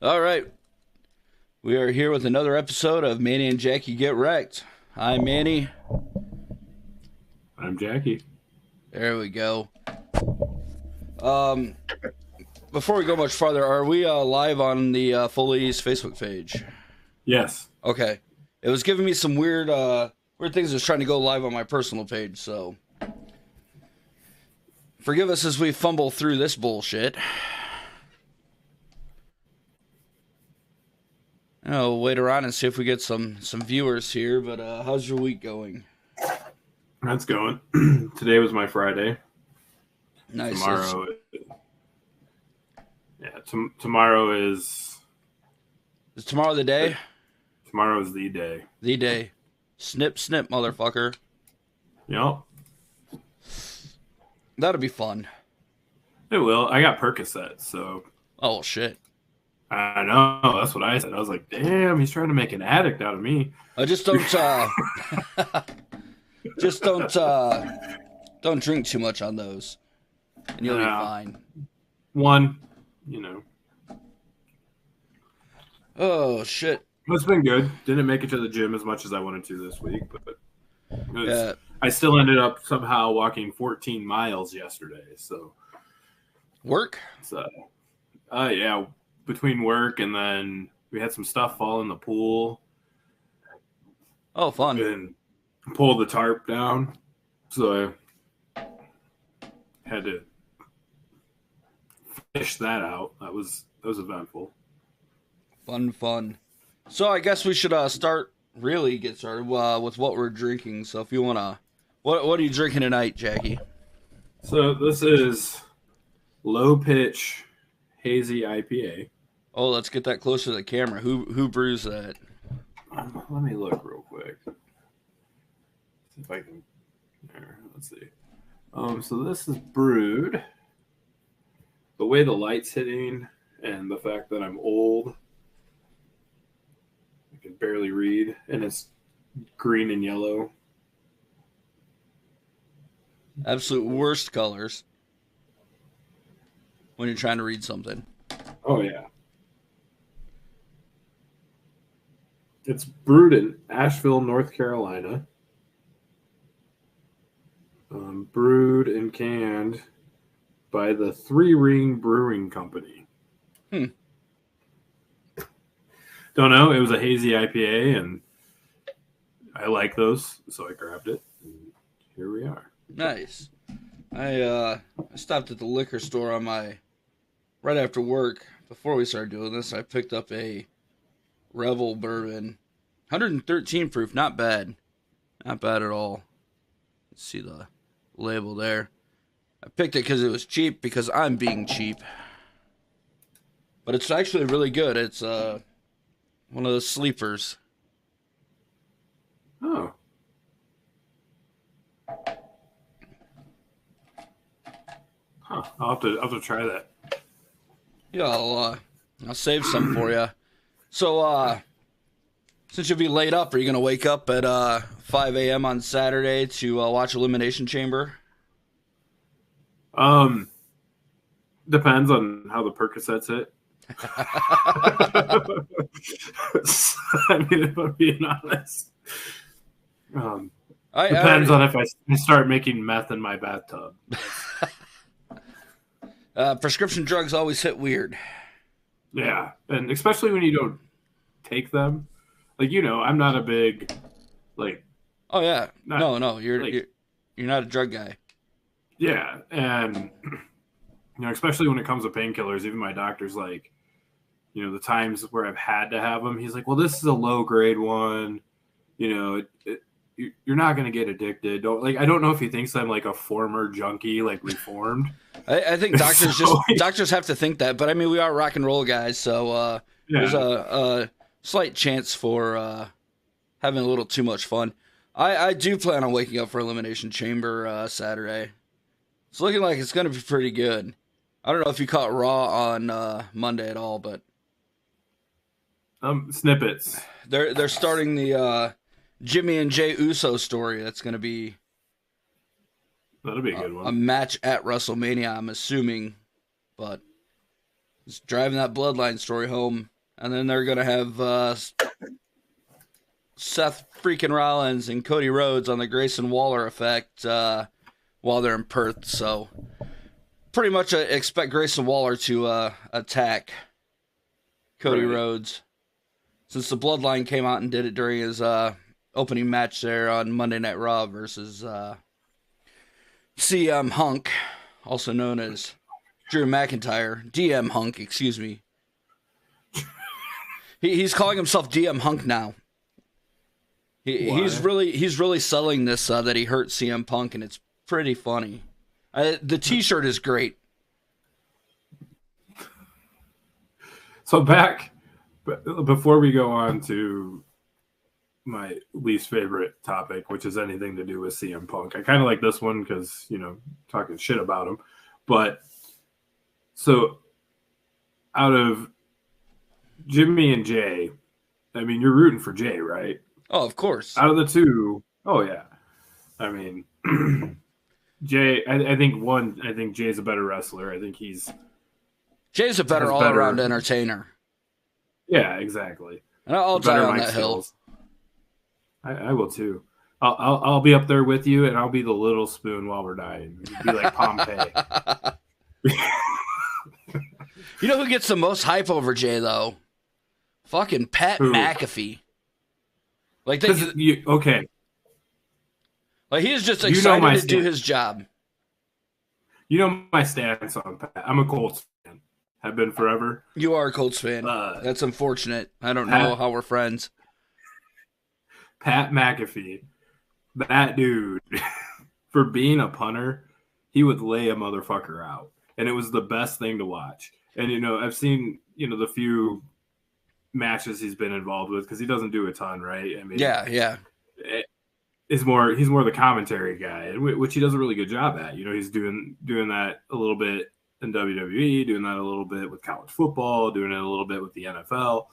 All right, we are here with another episode of Manny and Jacky Get Wrecked. I'm Manny. I'm Jacky. There we go. Um, Before we go much farther, are we live on the Foley's Facebook page? Yes. Okay. It was giving me some weird things. I was trying to go live on my personal page, so forgive us as we fumble through this bullshit. I'll wait around and see if we get some viewers here. But how's your week going? That's going. Today was my Friday. Nice. Tomorrow, tomorrow Is tomorrow the day? tomorrow is the day. The day. Snip, snip, motherfucker. Yep. That'll be fun. It will. I got Percocet, so Oh shit. I know. That's what I said. I was like, damn, he's trying to make an addict out of me. I just don't just don't drink too much on those. And you'll be fine. One, you know. Oh shit. It's been good. Didn't make it to the gym as much as I wanted to this week, but Yeah. I still ended up somehow walking 14 miles yesterday. So Work? So, yeah, between work and then we had some stuff fall in the pool Oh, fun. and pulled the tarp down. So I had to fish that out. That was eventful. Fun. So I guess we should get started with what we're drinking. So if you wanna, what are you drinking tonight, Jacky? So this is low pitch hazy IPA. Oh, let's get that closer to the camera. Who brews that? Let me look real quick. See if I can. There, let's see. So this is brewed. The way the light's hitting and the fact that I'm old, I can barely read, and it's green and yellow. Absolute worst colors when you're trying to read something. Oh yeah. It's brewed in Asheville, North Carolina. Brewed and canned by the Three Ring Brewing Company. Don't know. It was a hazy IPA, and I like those, so I grabbed it. And here we are. Nice. I stopped at the liquor store right after work before we started doing this. I picked up a Revel bourbon, 113 proof. Not bad at all. Let's see the label there. I picked it because it was cheap, because I'm being cheap. But it's actually really good. It's one of those sleepers. Oh. Huh. I'll have to try that. Yeah, I'll save some for you. So, since you'll be laid up, are you gonna wake up at 5 a.m. on Saturday to watch Elimination Chamber? Depends on how the Percocets hit. I mean, if I'm being honest. Depends on if I start making meth in my bathtub. Prescription drugs always hit weird. Yeah, and especially when you don't take them. Like, I'm not a big, like... Oh, yeah. Not, no, you're not a drug guy. Yeah, and, especially when it comes to painkillers, even my doctor's like, the times where I've had to have them, he's like, well, this is a low-grade one. You're not going to get addicted. I don't know if he thinks I'm like a former junkie, like reformed. I think doctors doctors have to think that, but I mean, we are rock and roll guys, so there's a slight chance for having a little too much fun. I do plan on waking up for Elimination Chamber Saturday. It's looking like it's going to be pretty good. I don't know if you caught Raw on Monday at all, but snippets. They're starting the Jimmy and Jay Uso story. That's going to be That'll be a good one. A match at WrestleMania, I'm assuming, but He's driving that bloodline story home. And then they're going to have Seth freaking Rollins and Cody Rhodes on the Grayson Waller effect while they're in Perth. So pretty much expect Grayson Waller to attack Cody Rhodes, since the Bloodline came out and did it during his opening match there on Monday Night Raw versus CM Hunk, also known as Drew McIntyre. DM Hunk, excuse me. He's calling himself DM Hunk now. He's really selling this that he hurt CM Punk, and it's pretty funny. The T-shirt is great. So before we go on to my least favorite topic, which is anything to do with CM Punk, I kind of like this one because, talking shit about him. But so out of Jimmy and Jay, I mean, you're rooting for Jay, right? Oh, of course. Out of the two, oh yeah. I mean, Jay, I think Jay's a better wrestler. I think Jay's a better all-around entertainer. Yeah, exactly. And I'll die on that hill. I will too. I'll be up there with you, and I'll be the little spoon while we're dying. Be like Pompeii. You know who gets the most hype over Jay though? Fucking Pat McAfee. Like okay. Like he's just excited to do his job. You know my stance on Pat. I'm a Colts fan. Have been forever. You are a Colts fan. That's unfortunate. I don't know how we're friends. Pat McAfee, that dude, for being a punter, he would lay a motherfucker out. And it was the best thing to watch. And, I've seen, the few matches he's been involved with, because he doesn't do a ton, right? I mean, yeah. He's more the commentary guy, which he does a really good job at. He's doing that a little bit in WWE, doing that a little bit with college football, doing it a little bit with the NFL.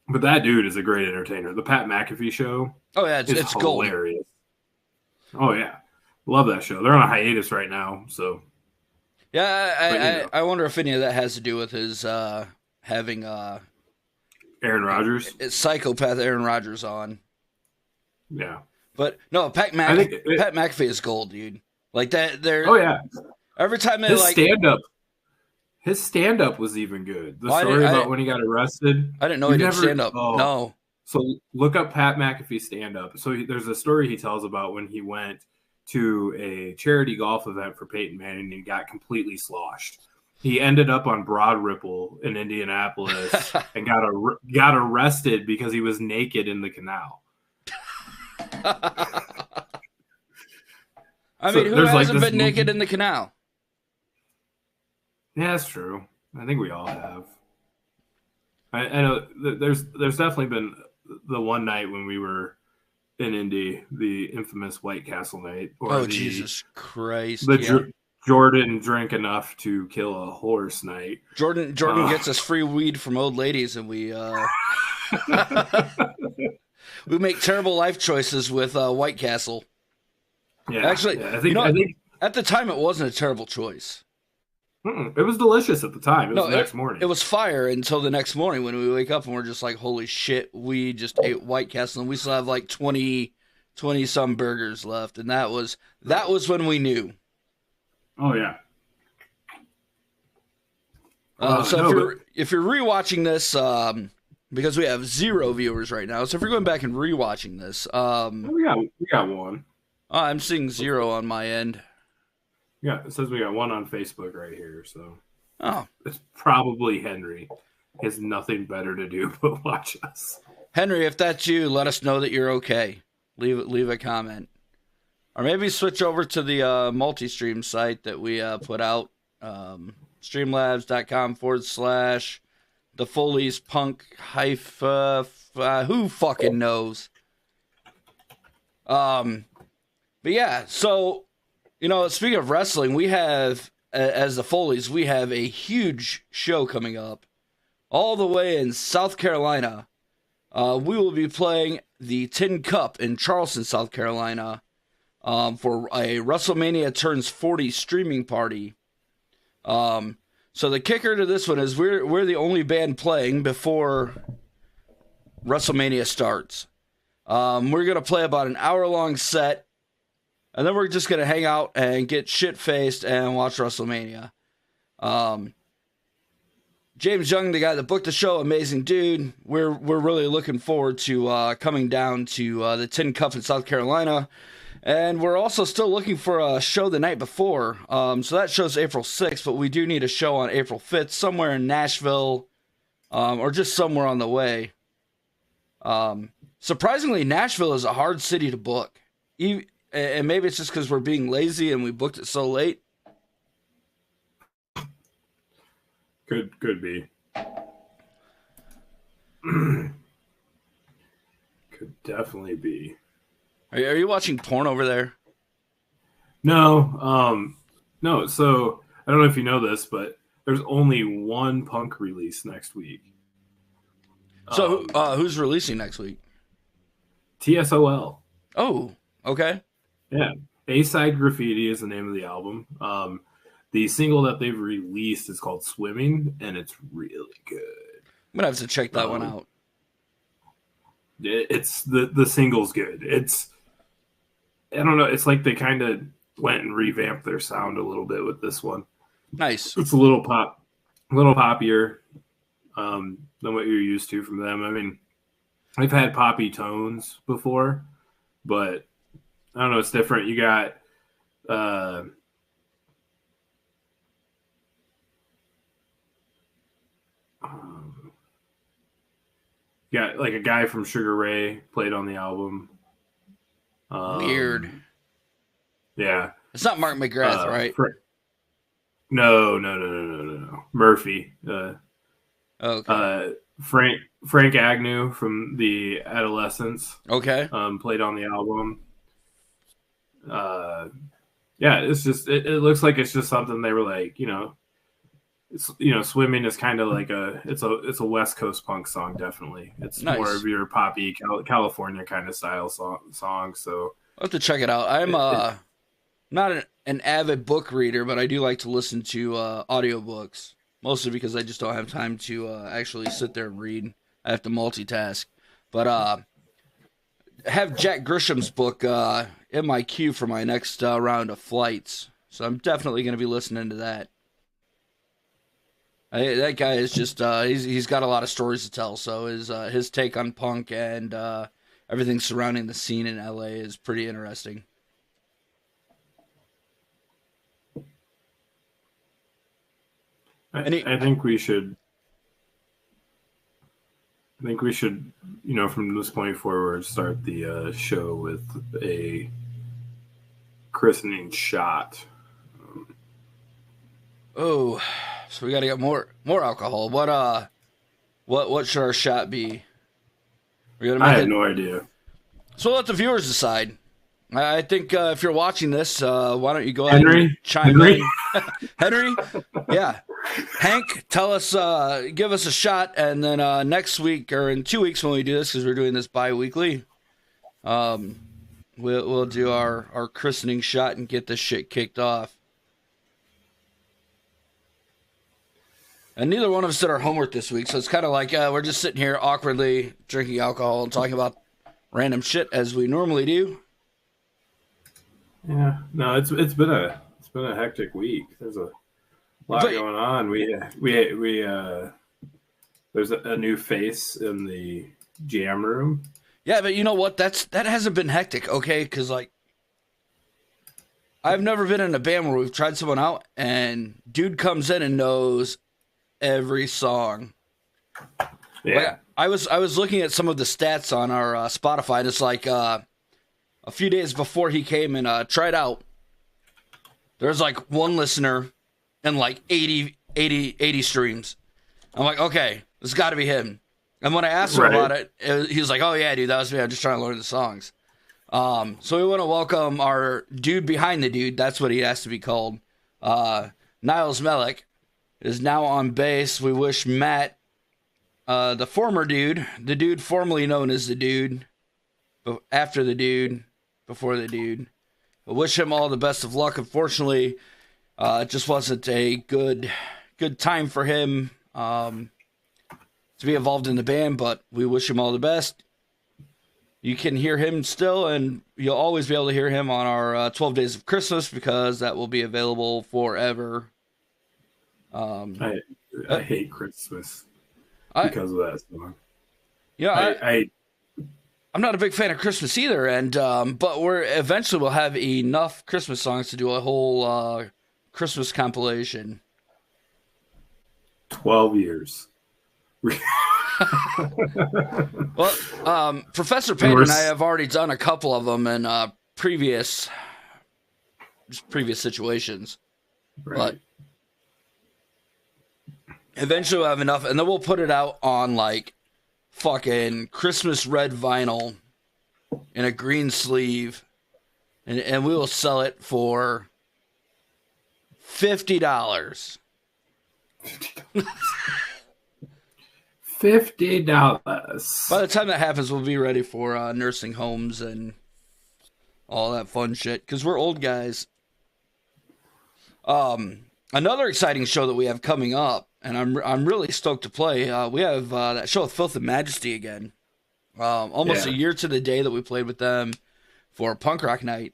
But that dude is a great entertainer. The Pat McAfee show. Oh yeah, it's hilarious. Gold. Oh yeah, love that show. They're on a hiatus right now, so. Yeah, I wonder if any of that has to do with his having Aaron Rodgers. It's psychopath Aaron Rodgers on. Yeah, but no, Pat McAfee is gold, dude. Like that. Oh yeah. Every time they his stand up was even good. The story about when he got arrested. I didn't know he did stand up. Oh. No. So look up Pat McAfee stand up. So there's a story he tells about when he went to a charity golf event for Peyton Manning and he got completely sloshed. He ended up on Broad Ripple in Indianapolis and got arrested because he was naked in the canal. I mean, who hasn't been naked in the canal? Yeah, that's true. I think we all have. I know there's definitely been the one night when we were in Indy, the infamous White Castle night. Jesus Christ. Jordan drank enough to kill a horse night. Jordan gets us free weed from old ladies, and we we make terrible life choices with White Castle. Yeah, actually, I think at the time it wasn't a terrible choice. It was delicious at the time. It was the next morning. It was fire until the next morning when we wake up and we're just like, holy shit, we just ate White Castle and we still have like 20 some burgers left. And that was when we knew. Oh yeah. If you're rewatching this, because we have 0 viewers right now, so if you're going back and rewatching this, we got one. I'm seeing 0 on my end. Yeah, it says we got one on Facebook right here, so it's probably Henry. He has nothing better to do but watch us. Henry, if that's you, let us know that you're okay. Leave a comment. Or maybe switch over to the multi-stream site that we put out, streamlabs.com/the Foley's Punk who fucking knows? But yeah, so speaking of wrestling, we have, as the Foleys, we have a huge show coming up all the way in South Carolina. We will be playing the Tin Cup in Charleston, South Carolina, for a WrestleMania Turns 40 streaming party. So the kicker to this one is we're the only band playing before WrestleMania starts. We're gonna play about an hour-long set, and then we're just gonna hang out and get shit-faced and watch WrestleMania. James Young, the guy that booked the show, amazing dude. We're really looking forward to coming down to the Tin Cup in South Carolina. And we're also still looking for a show the night before. So that show's April 6th, but we do need a show on April 5th, somewhere in Nashville, or just somewhere on the way. Surprisingly, Nashville is a hard city to book. And maybe it's just because we're being lazy and we booked it so late. Could be. Could definitely be. Are you watching porn over there? No. No. So I don't know if you know this, but there's only one Punk release next week. So who's releasing next week? TSOL. Oh, okay. Yeah. A-Side Graffiti is the name of the album. The single that they've released is called Swimming, and it's really good. I'm gonna have to check that one out. It's the single's good. I don't know. It's like they kind of went and revamped their sound a little bit with this one. Nice. It's a little poppier than what you're used to from them. I mean, I've had poppy tones before, but I don't know. It's different. You got like a guy from Sugar Ray played on the album. Weird. Yeah. It's not Mark McGrath, right? No. Murphy. Okay. Frank Agnew from the Adolescents. Okay. Played on the album. Yeah, it's just it looks like it's just something they were like, Swimming is kind of like it's a West Coast punk song, definitely. It's nice. More of your poppy California kind of style song. So I'll have to check it out. I'm not an avid book reader, but I do like to listen to audiobooks, mostly because I just don't have time to actually sit there and read. I have to multitask. But I have Jack Grisham's book in my queue for my next round of flights, so I'm definitely going to be listening to that. That guy is just he's got a lot of stories to tell. So his take on punk and everything surrounding the scene in LA is pretty interesting. I think we should. From this point forward, start the show with a christening shot. Oh, so we got to get more alcohol. What should our shot be? I have no idea. So we'll let the viewers decide. I think if you're watching this, why don't you go ahead and chime in? Henry? Yeah. Hank, tell us, give us a shot, and then next week, or in 2 weeks when we do this, because we're doing this bi-weekly, we'll do our christening shot and get this shit kicked off. And neither one of us did our homework this week, so it's kind of like we're just sitting here awkwardly drinking alcohol and talking about random shit as we normally do. Yeah, no, it's been a hectic week. There's a lot going on. We there's a new face in the jam room. Yeah, but you know what? That hasn't been hectic, okay? Because like, I've never been in a band where we've tried someone out and dude comes in and knows every song. Yeah, like, I was looking at some of the stats on our Spotify, and it's like a few days before he came and tried out, there's like one listener and like 80 streams. I'm like, okay, this got to be him. And when I asked him about it, he was like, oh yeah, dude, that was me. I'm just trying to learn the songs. So we want to welcome our dude behind the dude. That's what he has to be called. Niles Melick is now on bass. We wish Matt, the former dude, the dude formerly known as the dude, after the dude, before the dude, I wish him all the best of luck. Unfortunately, it just wasn't a good good time for him to be involved in the band, but we wish him all the best. You can hear him still, and you'll always be able to hear him on our 12 Days of Christmas, because that will be available forever. I hate Christmas because of that song. Yeah, I'm not a big fan of Christmas either, and but eventually we'll have enough Christmas songs to do a whole Christmas compilation. 12 years. Well, Professor Payne and I have already done a couple of them in previous situations, right. But eventually we'll have enough, and then we'll put it out on like fucking Christmas red vinyl in a green sleeve, and we will sell it for $50. $50. By the time that happens, we'll be ready for nursing homes and all that fun shit, because we're old guys. Another exciting show that we have coming up, and I'm really stoked to play. We have that show with Filth and Majesty again. Almost a year to the day that we played with them for Punk Rock Night.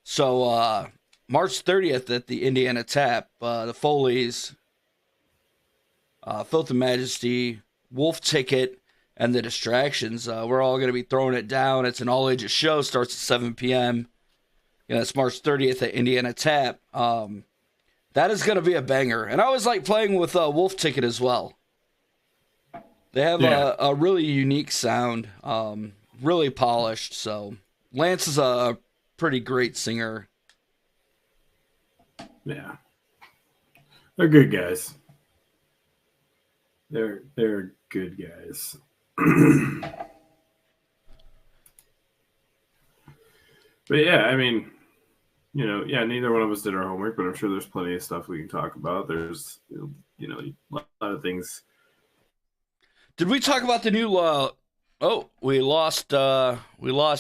So March 30th at the Indiana Tap, the Foleys, Filth and Majesty, Wolf Ticket, and the Distractions. We're all going to be throwing it down. It's an all-ages show. Starts at 7 p.m. Yeah, it's March 30th at Indiana Tap. That is going to be a banger. And I always like playing with Wolf Ticket as well. They have a really unique sound, really polished. So Lance is a pretty great singer. Yeah. They're good guys. They're good guys. But yeah, I mean, neither one of us did our homework, but I'm sure there's plenty of stuff we can talk about. There's, a lot of things. Did we talk about the new we lost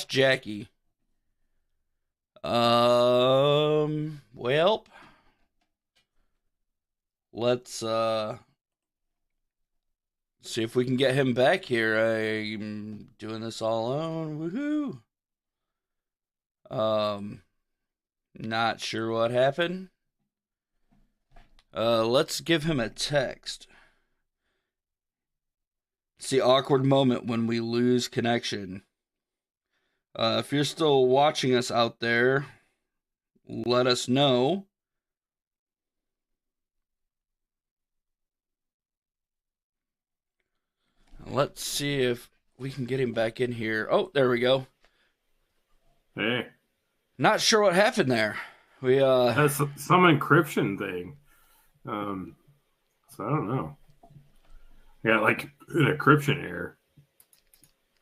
Jacky. Well, let's see if we can get him back here. I'm doing this all alone. Woohoo! Not sure what happened. Let's give him a text. It's the awkward moment when we lose connection. If you're still watching us out there, let us know. Let's see if we can get him back in here. Oh, there we go. Hey. Not sure what happened there. That's some encryption thing. So I don't know. Yeah, like an encryption error.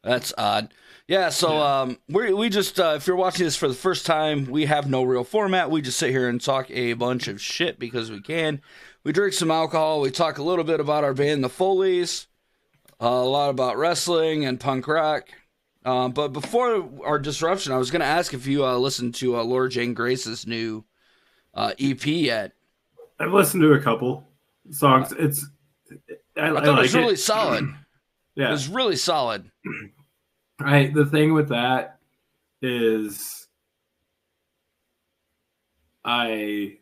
That's odd. Yeah, so we just if you're watching this for the first time, we have no real format. We just sit here and talk a bunch of shit because we can. We drink some alcohol. We talk a little bit about our band, the Foleys. A lot about wrestling and punk rock. But before our disruption, I was going to ask if you listened to Laura Jane Grace's new EP yet. I've listened to a couple songs. I thought it was really solid. Yeah, it was really solid. The thing with that is, the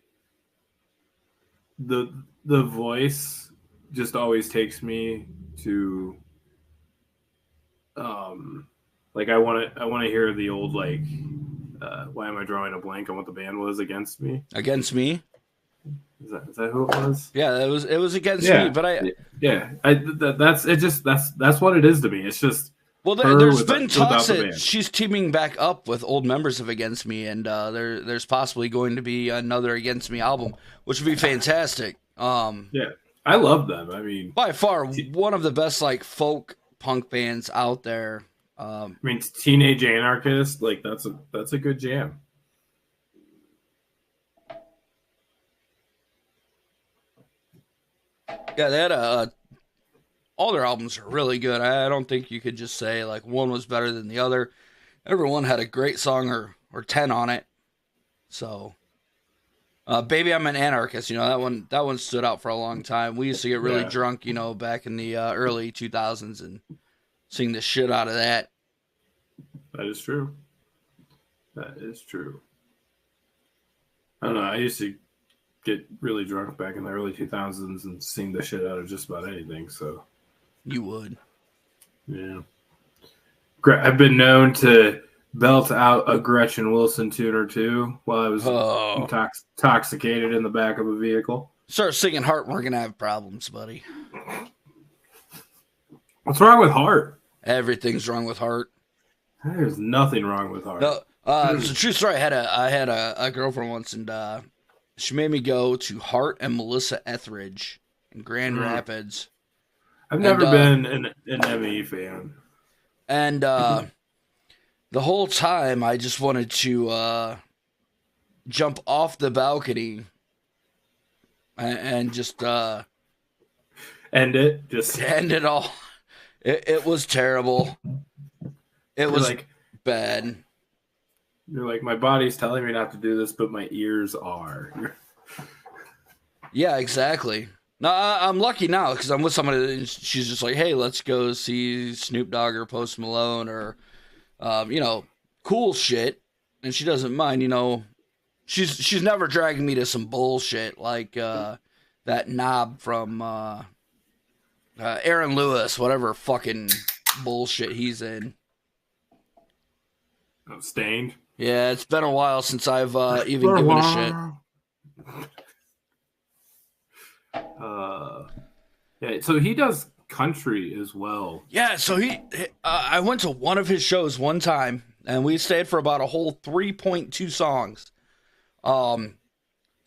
voice just always takes me to like I want to hear the old why am I drawing a blank on what the band was? Against Me. Against Me. Is that who it was? Yeah, it was Against Me. But that's what it is to me. It's just there's been talks that she's teaming back up with old members of Against Me, and there's possibly going to be another Against Me album, which would be fantastic. I love them. I mean, by far one of the best folk punk bands out there. I mean, Teenage Anarchist, that's a good jam. Yeah, they had all their albums are really good. I don't think you could just say one was better than the other. Everyone had a great song or 10 on it. So, Baby, I'm an Anarchist. That one stood out for a long time. We used to get really Yeah, drunk, back in the early 2000s and sing the shit out of that. that is true. That is true. I don't know. I used to get really drunk back in the early 2000s and sing the shit out of just about anything. So You would. yeah, I've been known to belt out a Gretchen Wilson tune or two while I was Oh. intoxicated in the back of a vehicle. Start singing Heart, we're going to have problems, buddy. What's wrong with Heart? Everything's wrong with Heart. There's nothing wrong with Heart. No, it's a true story. I had a girlfriend once, and she made me go to Heart and Melissa Etheridge in Grand Rapids. I've never been an ME fan. And the whole time, I just wanted to jump off the balcony and just end it. Just end it all. It was terrible. It was like bad. You're like, my body's telling me not to do this, but my ears are. Yeah, exactly. No, I'm lucky now because I'm with somebody and she's just like, hey, let's go see Snoop Dogg or Post Malone or, cool shit. And she doesn't mind, she's never dragging me to some bullshit like that knob from Aaron Lewis, whatever fucking bullshit he's in. Stained? Yeah, it's been a while since I've even given a shit. Yeah, so he does country as well. Yeah, so I went to one of his shows one time, and we stayed for about a whole 3.2 songs. So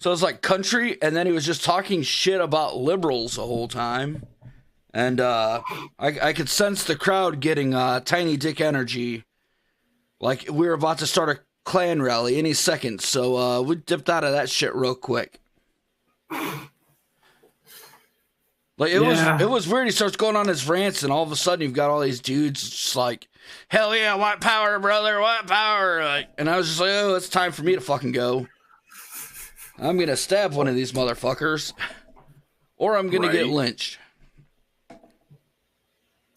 it was like country, and then he was just talking shit about liberals the whole time. And I could sense the crowd getting tiny dick energy. Like we were about to start a Klan rally any second, so we dipped out of that shit real quick. Like it was weird. He starts going on his rants, and all of a sudden you've got all these dudes just like, hell yeah, white power, brother, white power. And I was just like, oh, it's time for me to fucking go. I'm gonna stab one of these motherfuckers, or I'm gonna get lynched.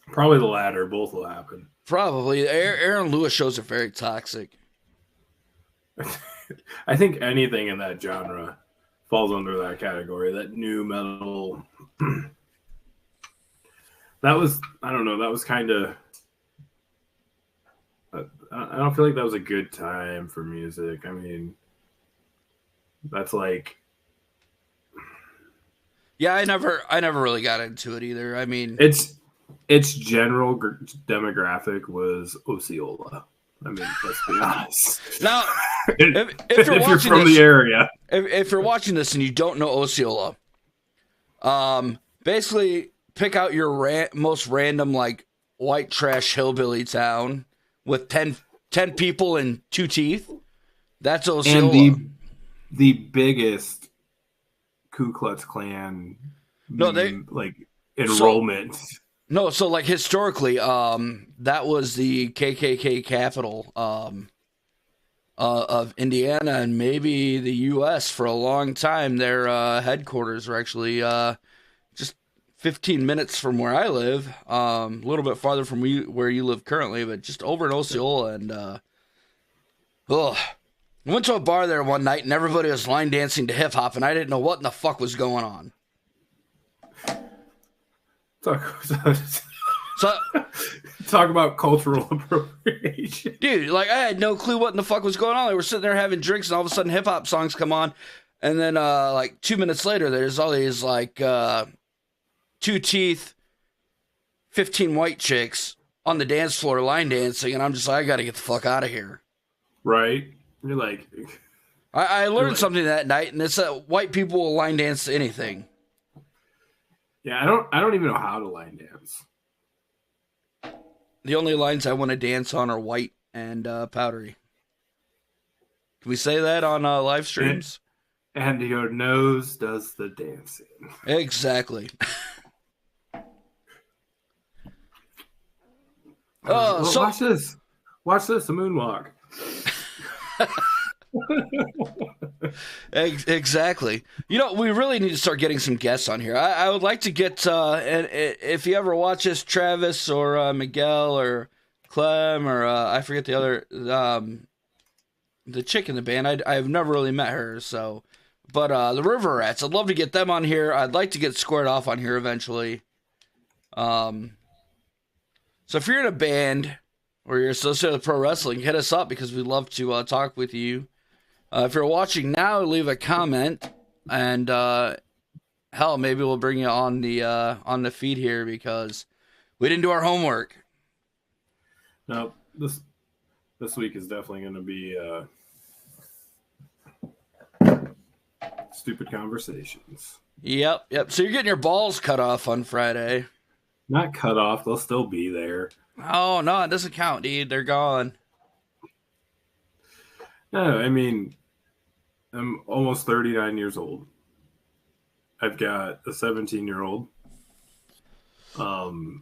Probably the latter. Both will happen. Probably. Aaron Lewis shows are very toxic. I think anything in that genre falls under that category. That new metal. That was kind of. I don't feel like that was a good time for music. I mean, that's like. Yeah, I never really got into it either. I mean, its general demographic was Osceola. I mean, let's be honest. Now, if you're from the area, if you're watching this and you don't know Osceola, basically pick out your most random like white trash hillbilly town with 10 people and 2 teeth. That's Osceola. And the biggest Ku Klux Klan enrollment. So like historically, that was the KKK capital of Indiana and maybe the U.S. for a long time. Their headquarters were actually just 15 minutes from where I live, a little bit farther from where you live currently, but just over in Osceola. And I went to a bar there one night and everybody was line dancing to hip hop, and I didn't know what in the fuck was going on. Talk about cultural appropriation. Dude, like I had no clue what in the fuck was going on. They were sitting there having drinks and all of a sudden hip hop songs come on. And then like 2 minutes later, there's all these like 2 teeth, 15 white chicks on the dance floor line dancing. And I'm just like, I got to get the fuck out of here. Right. You're like, I learned something that night, and it's that white people will line dance to anything. Yeah, I don't even know how to line dance. The only lines I want to dance on are white and powdery. Can we say that on live streams? And your nose does the dancing. Exactly. Watch this. Watch this, a moonwalk. Exactly. You know, we really need to start getting some guests on here. I would like to get, and if you ever watch this, Travis or Miguel or Clem or I forget the other, the chick in the band. I've never really met her, so. But the River Rats, I'd love to get them on here. I'd like to get squared off on here eventually. Um, so if you're in a band or you're associated with pro wrestling, hit us up because we'd love to talk with you. If you're watching now, leave a comment, and hell, maybe we'll bring you on the feed here because we didn't do our homework. No, this week is definitely going to be stupid conversations. Yep. So you're getting your balls cut off on Friday. Not cut off; they'll still be there. Oh no, it doesn't count, dude. They're gone. No, I mean, I'm almost 39 years old. I've got a 17-year-old.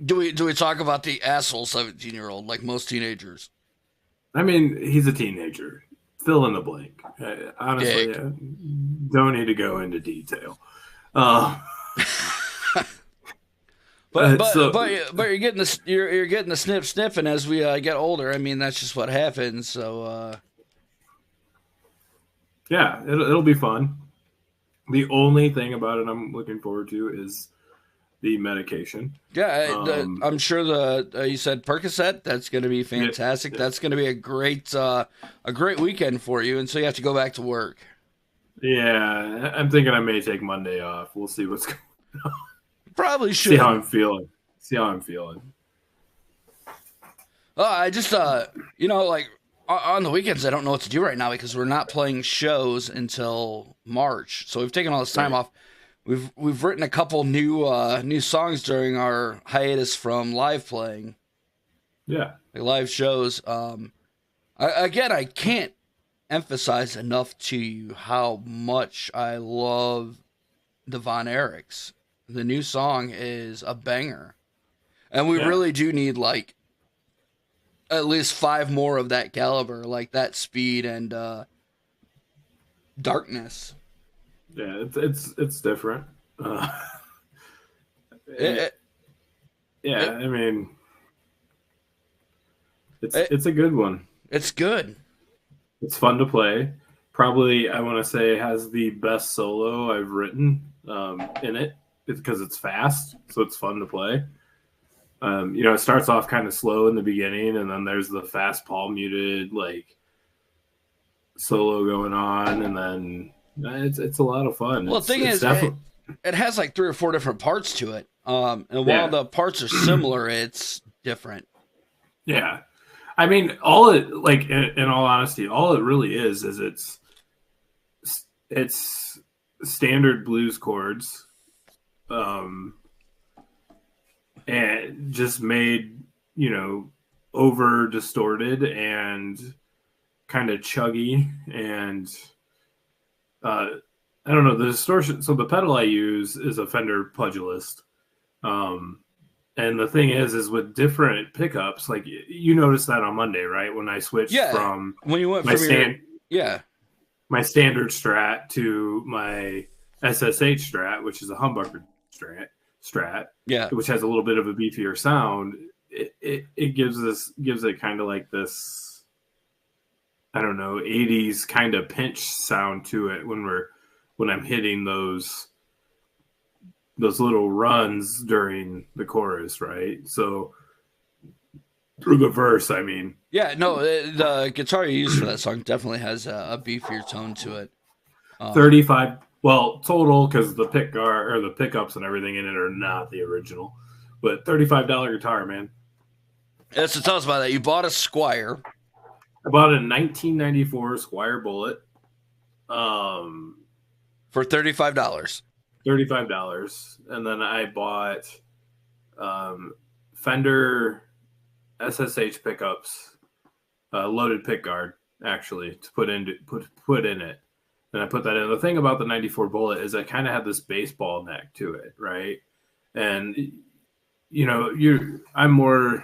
Do we talk about the asshole 17-year-old like most teenagers? I mean, he's a teenager. Fill in the blank. Honestly, don't need to go into detail. But you're getting the you're getting the snip, and as we get older, I mean that's just what happens. So yeah, it'll be fun. The only thing about it I'm looking forward to is the medication. Yeah, I'm sure you said Percocet. That's going to be fantastic. Yeah. That's going to be a great weekend for you, and so you have to go back to work. Yeah, I'm thinking I may take Monday off. We'll see what's going on. Probably should. See how I'm feeling. I just like on the weekends I don't know what to do right now because we're not playing shows until March, so we've taken all this time off. We've written a couple new songs during our hiatus from live playing. Yeah, like live shows. I can't emphasize enough to you how much I love the Von Erichs. The new song is a banger, and we really do need like at least 5 more of that caliber, like that speed and darkness. Yeah, it's different. I mean, it's a good one. It's good. It's fun to play. Probably, I want to say, has the best solo I've written in it. It's because it's fast, so it's fun to play. It starts off kind of slow in the beginning, and then there's the fast palm muted like solo going on, and then it's a lot of fun. Well, the thing is, it has like 3 or 4 different parts to it, and while the parts are similar, it's different. Yeah, I mean, all it like in all honesty, all it really is it's standard blues chords. And just made, over distorted and kind of chuggy. And I don't know, the distortion. So the pedal I use is a Fender Pugilist. And the thing is with different pickups, like you noticed that on Monday, right? When I switched from when you went my from my standard Strat to my SSH Strat, which is a humbucker Strat, which has a little bit of a beefier sound. It gives it kind of like this, I don't know, 80s kind of pinch sound to it when I'm hitting those little runs during the chorus, right? So through the verse, I mean. Yeah, no, the guitar you use for that song definitely has a beefier tone to it. 35. Well, total, because the pick guard or the pickups and everything in it are not the original, but $35 guitar, man. Yeah, so tell us about that. You bought a Squier. I bought a 1994 Squier Bullet. For $35. $35, and then I bought Fender SSH pickups, loaded pick guard actually to put in it. And I put that in. The thing about the 94 Bullet is I kind of had this baseball neck to it, right? And I'm more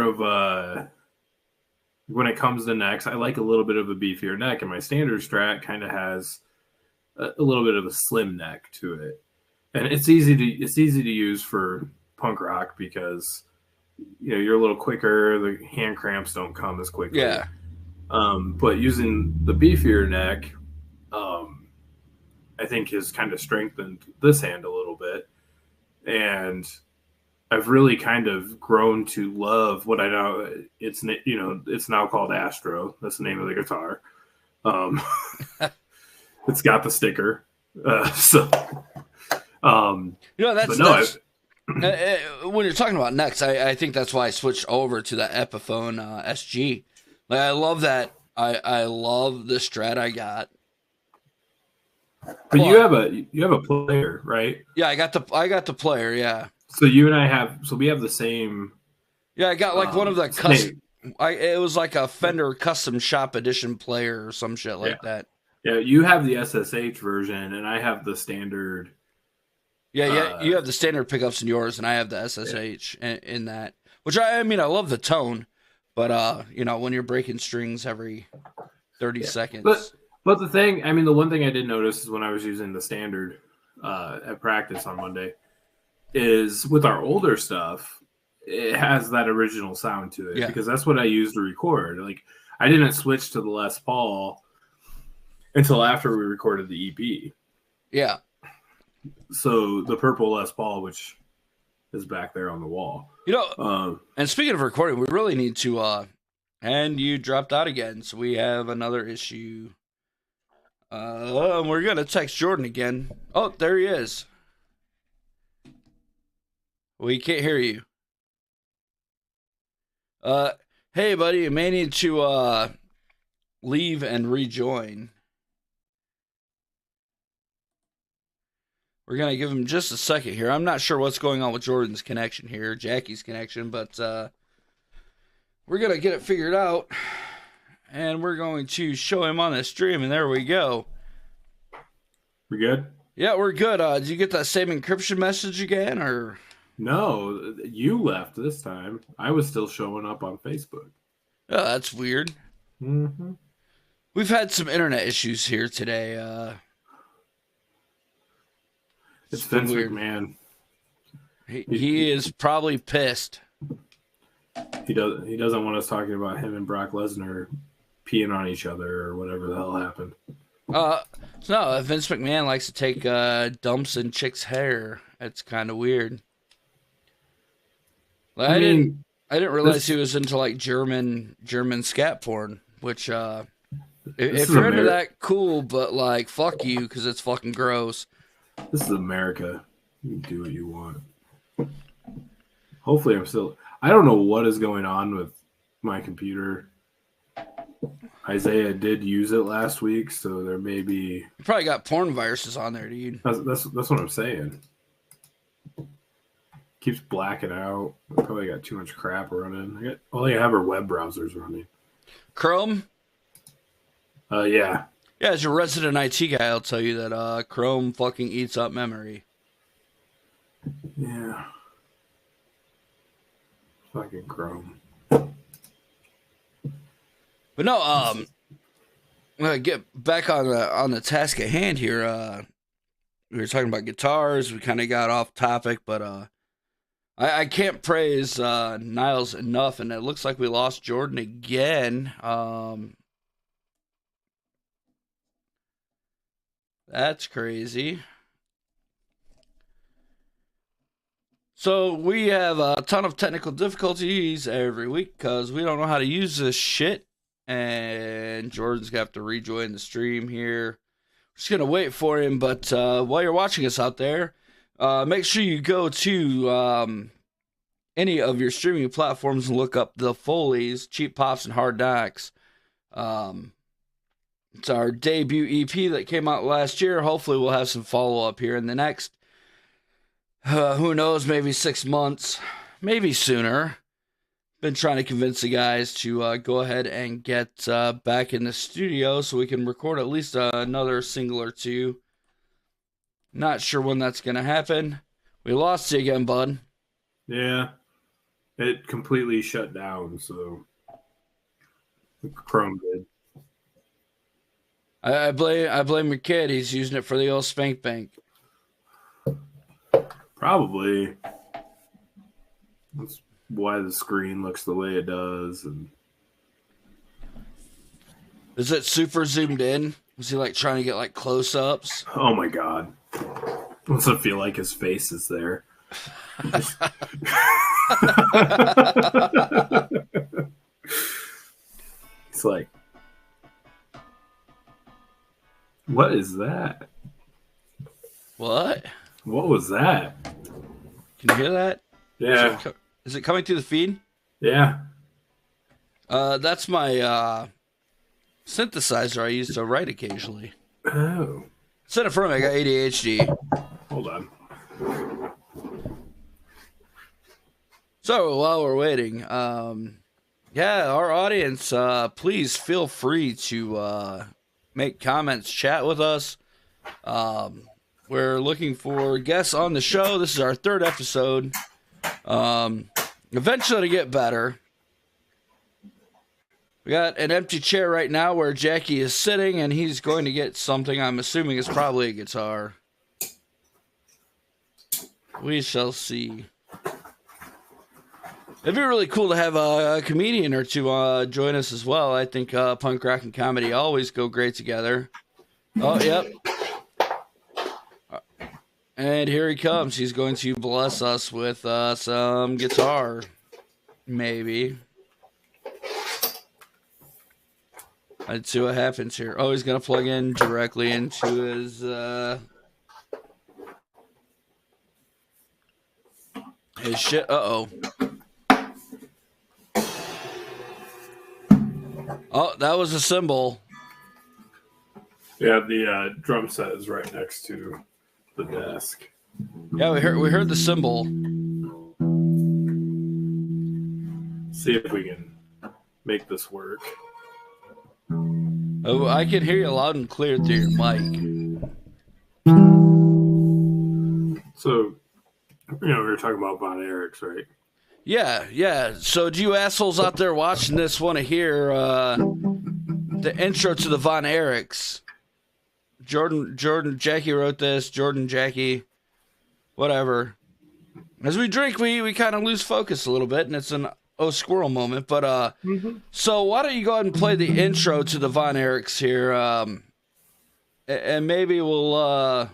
of a when it comes to necks, I like a little bit of a beefier neck, and my standard Strat kind of has a little bit of a slim neck to it, and it's easy to use for punk rock because you're a little quicker. The hand cramps don't come as quickly. Yeah. But using the beefier neck, I think has kind of strengthened this hand a little bit, and I've really kind of grown to love what I know. It's now called Astro. That's the name of the guitar. It's got the sticker. When you're talking about necks, I think that's why I switched over to the Epiphone SG. Like, I love that. I love the Strat I got. But you have a player, right? Yeah, I got the player. Yeah. So you and I have the same. Yeah, I got like one of the custom. It was like a Fender Custom Shop Edition player or some shit like that. Yeah, you have the SSH version, and I have the standard. Yeah, you have the standard pickups in yours, and I have the SSH in that. Which I love the tone, but when you're breaking strings every 30 seconds. But the thing, the one thing I did notice is when I was using the standard at practice on Monday, is with our older stuff, it has that original sound to it because that's what I used to record. Like, I didn't switch to the Les Paul until after we recorded the EP. Yeah. So the purple Les Paul, which is back there on the wall. And speaking of recording, we really need to, and you dropped out again, so we have another issue. We're going to text Jordan again. Oh, there he is. We can't hear you. Hey, buddy, you may need to leave and rejoin. We're going to give him just a second here. I'm not sure what's going on with Jordan's connection here, Jacky's connection, but we're going to get it figured out. And we're going to show him on the stream, and there we go. We good? Yeah, we're good. Did you get that same encryption message again, or? No, you left this time. I was still showing up on Facebook. Oh, that's weird. Mm-hmm. We've had some internet issues here today. It's Vince McMahon. He is probably pissed. He doesn't want us talking about him and Brock Lesnar peeing on each other or whatever the hell happened. No, Vince McMahon likes to take dumps in chicks' hair. It's kind of weird. Like, I didn't realize he was into like German scat porn, which if you're into that, cool, but like fuck you because it's fucking gross. This is America. You can do what you want. Hopefully, I don't know what is going on with my computer. Isaiah did use it last week, so there may be. You probably got porn viruses on there, dude. That's what I'm saying. Keeps blacking out. I probably got too much crap running. All I have are web browsers running. Chrome? Yeah. Yeah, as your resident IT guy, I'll tell you that Chrome fucking eats up memory. Yeah. Fucking Chrome. But no, get back on the task at hand here. We were talking about guitars. We kind of got off topic, but I can't praise Niles enough, and it looks like we lost Jordan again. That's crazy. So we have a ton of technical difficulties every week because we don't know how to use this shit. And Jordan's going to have to rejoin the stream here. We're just going to wait for him. But while you're watching us out there, make sure you go to any of your streaming platforms and look up the Foleys, Cheap Pops, and Hard Knocks. It's our debut EP that came out last year. Hopefully we'll have some follow-up here in the next, who knows, maybe 6 months, maybe sooner. Been trying to convince the guys to go ahead and get back in the studio so we can record at least another single or two. Not sure when that's going to happen. We lost you again, bud. Yeah. It completely shut down, so Chrome did. I blame your kid. He's using it for the old spank bank. Probably. That's why the screen looks the way it does. And is it super zoomed in? Was he like trying to get like close ups? oh my god. What's it feel like his face is there? It's like, what is that? What? What was that? Can you hear that? Yeah. Is it coming through the feed? Yeah. That's my synthesizer I use to write occasionally. Oh. Set it for me. I got ADHD. Hold on. So while we're waiting, yeah, our audience, please feel free to make comments, chat with us. We're looking for guests on the show. This is our 3rd episode. Eventually to get better. We got an empty chair right now where Jacky is sitting, and he's going to get something I'm assuming is probably a guitar. We shall see. It'd be really cool to have a comedian or two join us as well. I think punk rock and comedy always go great together. Oh, yep. And here he comes. He's going to bless us with some guitar. Maybe. Let's see what happens here. Oh, he's going to plug in directly into his shit. Uh-oh. Oh, that was a cymbal. Yeah, the drum set is right next to the desk. Yeah, we heard the cymbal. See if we can make this work. Oh, I can hear you loud and clear through your mic. So, we were talking about Von Erichs, right? Yeah. So do you assholes out there watching this want to hear the intro to the Von Erichs? Jordan, Jacky wrote this. Jordan, Jacky, whatever. As we drink, we kind of lose focus a little bit, and it's an squirrel moment. But so why don't you go ahead and play the intro to the Von Erichs here, and maybe we'll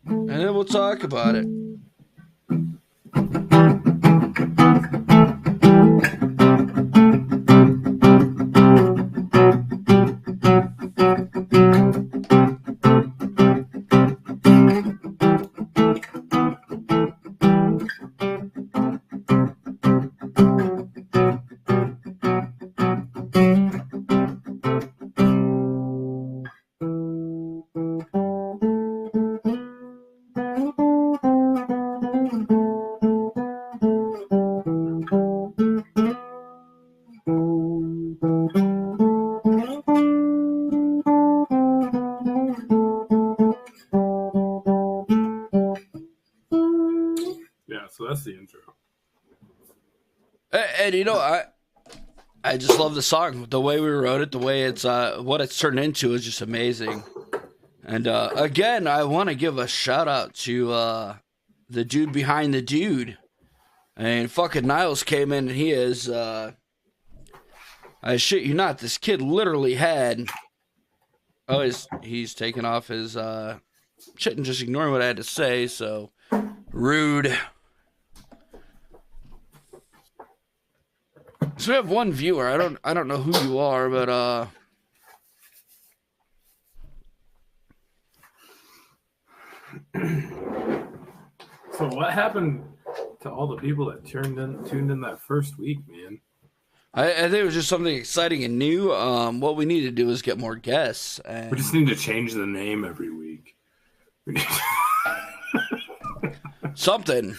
and then we'll talk about it. That's the intro. And I just love the song. The way we wrote it, the way it's what it's turned into is just amazing. And again, I want to give a shout out to the dude behind the dude. And fucking Niles came in, and he is I shit you not, this kid literally had he's taking off his shit and just ignoring what I had to say, so rude. So we have one viewer. I don't know who you are, but So what happened to all the people that tuned in that first week, man? I think it was just something exciting and new. What we need to do is get more guests. And we just need to change the name every week. Something.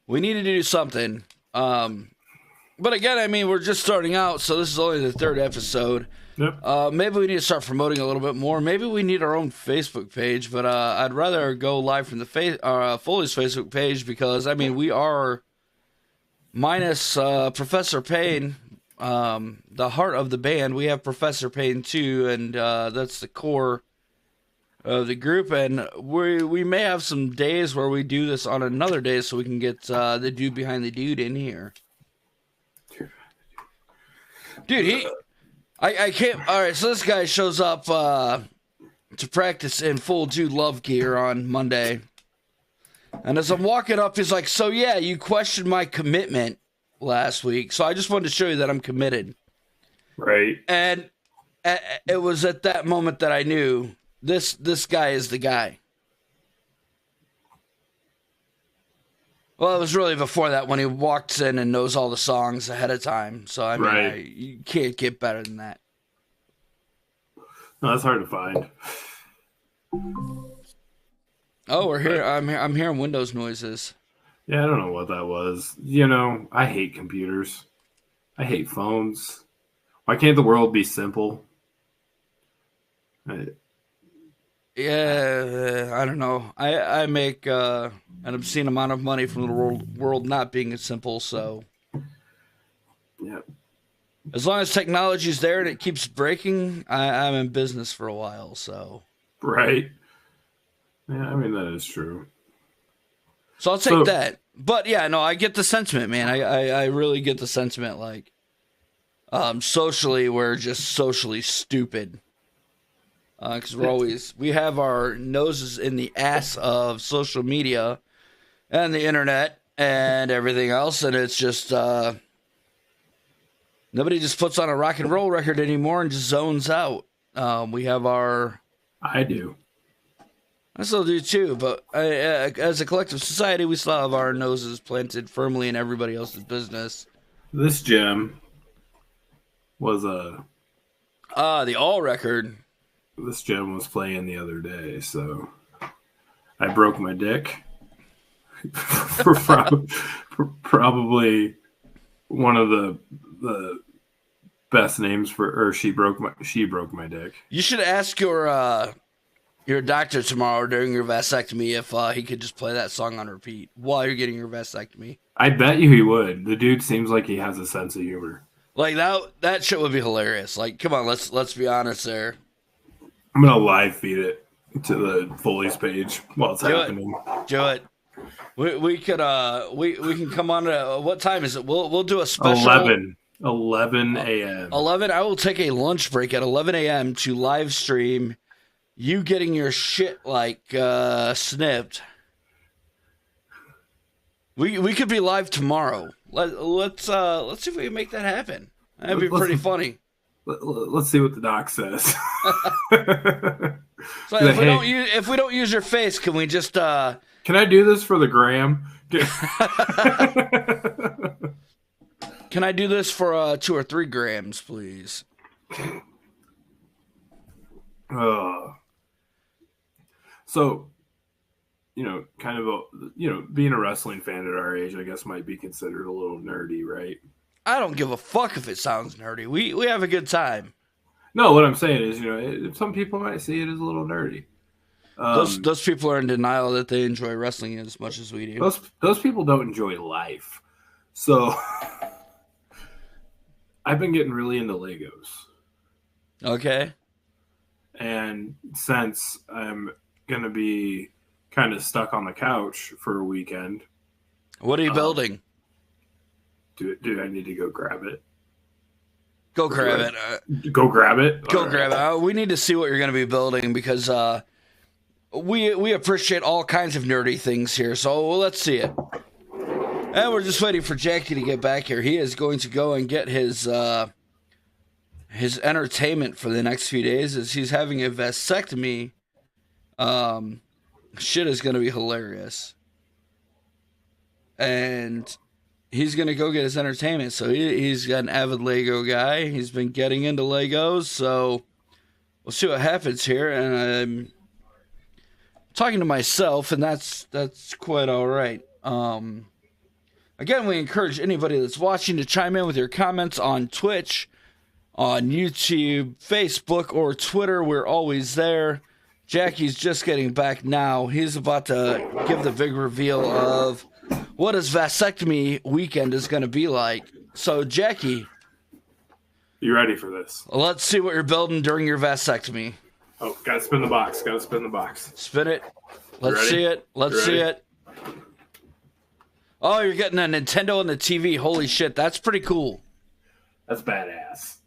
We need to do something. But again, I mean, we're just starting out, so this is only the 3rd episode. Yep. Maybe we need to start promoting a little bit more. Maybe we need our own Facebook page, but I'd rather go live from the Foley's Facebook page because, I mean, we are minus Professor Payne. the heart of the band. We have Professor Payne too, and that's the core of the group. And we may have some days where we do this on another day, so we can get the dude behind the dude in here. Dude, I can't. All right, so this guy shows up to practice in full Jude Love gear on Monday. And as I'm walking up, he's like, so yeah, you questioned my commitment last week. So I just wanted to show you that I'm committed. Right. And it was at that moment that I knew this guy is the guy. Well, it was really before that when he walks in and knows all the songs ahead of time. So, I mean, you can't get better than that. No, that's hard to find. Oh, we're here. I'm hearing Windows noises. Yeah, I don't know what that was. You know, I hate computers. I hate phones. Why can't the world be simple? Yeah, I don't know. I make an obscene amount of money from the world not being as simple, so... Yeah. As long as technology's there and it keeps breaking, I'm in business for a while, so... Right. Yeah, I mean, that is true. So I'll take that. But yeah, no, I get the sentiment, man. I really get the sentiment, like... socially, we're just socially stupid. Because we have our noses in the ass of social media and the internet and everything else, and it's just nobody just puts on a rock and roll record anymore and just zones out. We have our... I do. I still do too, but as a collective society, we still have our noses planted firmly in everybody else's business. This gem was the All record. This gem was playing the other day, so I broke my dick. For probably one of the best names for, or she broke my dick. You should ask your doctor tomorrow during your vasectomy if he could just play that song on repeat while you're getting your vasectomy. I bet you he would. The dude seems like he has a sense of humor. Like that shit would be hilarious. Like, come on, let's be honest there. I'm gonna live feed it to the Foley's page while it's happening. Do it. We could we can come on to, what time is it? We'll do a special 11 a.m. 11. I will take a lunch break at 11 a.m. to live stream you getting your shit like snipped. We could be live tomorrow. Let's see if we can make that happen. That'd be pretty funny. Let's see what the doc says. So if we don't use your face, can we just Can I do this for the gram? Can I do this for 2 or 3 grams, please? So, kind of being a wrestling fan at our age, I guess, might be considered a little nerdy, right? I don't give a fuck if it sounds nerdy. We have a good time. No, what I'm saying is, some people might see it as a little nerdy. Those people are in denial that they enjoy wrestling as much as we do. Those people don't enjoy life. So, I've been getting really into Legos. Okay. And since I'm going to be kind of stuck on the couch for a weekend. What are you building? Do I need to go grab it? Go grab it. Go grab it? Go grab it. We need to see what you're going to be building because we appreciate all kinds of nerdy things here. So let's see it. And we're just waiting for Jacky to get back here. He is going to go and get his entertainment for the next few days as he's having a vasectomy. Shit is going to be hilarious. And he's going to go get his entertainment. So he's got an avid Lego guy. He's been getting into Legos. So we'll see what happens here. And I'm talking to myself, and that's quite all right. Again, we encourage anybody that's watching to chime in with your comments on Twitch, on YouTube, Facebook, or Twitter. We're always there. Jacky's just getting back now. He's about to give the big reveal of what his vasectomy weekend is going to be like. So, Jacky, You ready for this? Let's see what you're building during your vasectomy. Oh, gotta spin the box. Gotta spin the box. Spin it. Let's see it. Let's see it. Oh, you're getting a Nintendo and the TV. Holy shit, that's pretty cool. That's badass.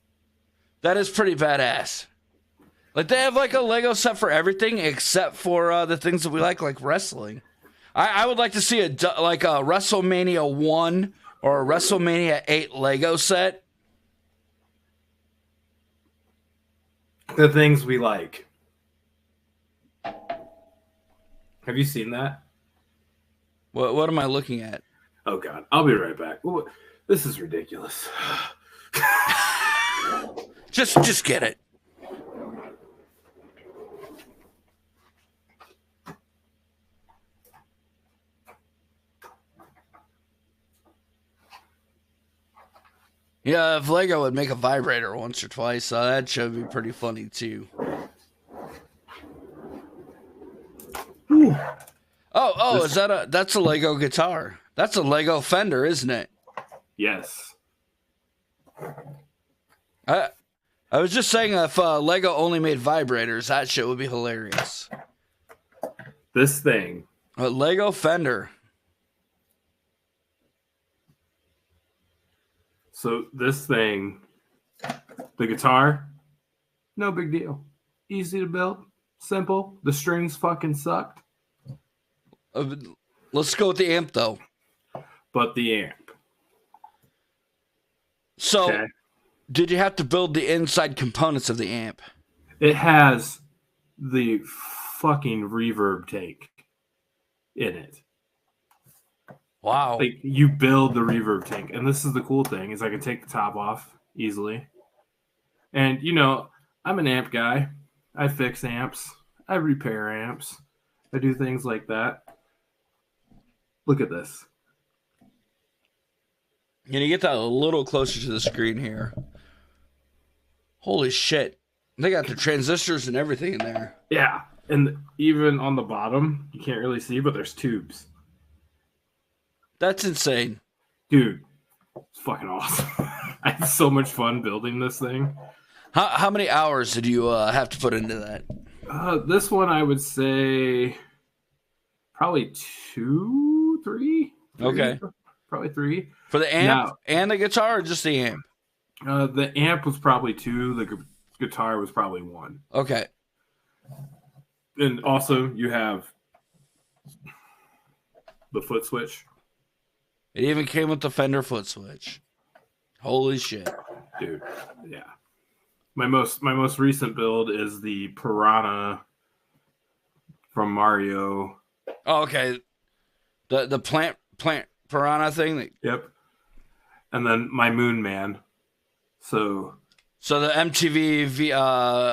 That is pretty badass. Like, they have, like, a Lego set for everything except for the things that we like wrestling. I would like to see a WrestleMania 1 or a WrestleMania 8 Lego set. The things we like. Have you seen that? What am I looking at? Oh, God. I'll be right back. This is ridiculous. Just get it. Yeah, if Lego would make a vibrator once or twice, that should be pretty funny too. Ooh. Oh, that's a Lego guitar. That's a Lego Fender, isn't it? Yes. I was just saying, if Lego only made vibrators, that shit would be hilarious. This thing. A Lego Fender. So this thing, the guitar, no big deal. Easy to build, simple. The strings fucking sucked. Let's go with the amp, though. But the amp. So, okay. Did you have to build the inside components of the amp? It has the fucking reverb tank in it. Wow. Like, you build the reverb tank. And this is the cool thing, is I can take the top off easily. And, you know, I'm an amp guy. I fix amps. I repair amps. I do things like that. Look at this. Can you get that a little closer to the screen here? Holy shit. They got the transistors and everything in there. Yeah. And even on the bottom, you can't really see, but there's tubes. That's insane. Dude, it's fucking awesome. I had so much fun building this thing. How many hours did you have to put into that? This one, I would say probably 2, 3. Okay. Probably 3. For the amp and the guitar, or just the amp? The amp was probably 2. The guitar was probably 1. Okay. And also, you have the foot switch. It even came with the Fender foot switch. Holy shit. Dude, yeah. My most recent build is the Piranha from Mario. Oh, okay. The plant Piranha thing? Yep. And then my Moon Man. So the MTV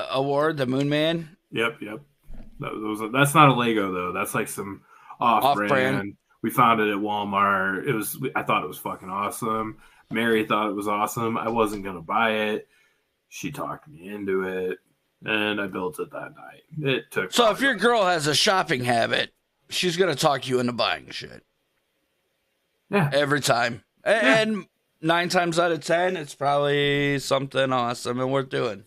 award, the Moon Man? Yep. That's not a Lego, though. That's like some off-brand. We found it at Walmart. I thought it was fucking awesome. Mary thought it was awesome. I wasn't going to buy it. She talked me into it, and I built it that night. It took. So if your girl has a shopping habit, she's going to talk you into buying shit. Yeah. Every time. Yeah. And 9 times out of 10, it's probably something awesome and worth doing.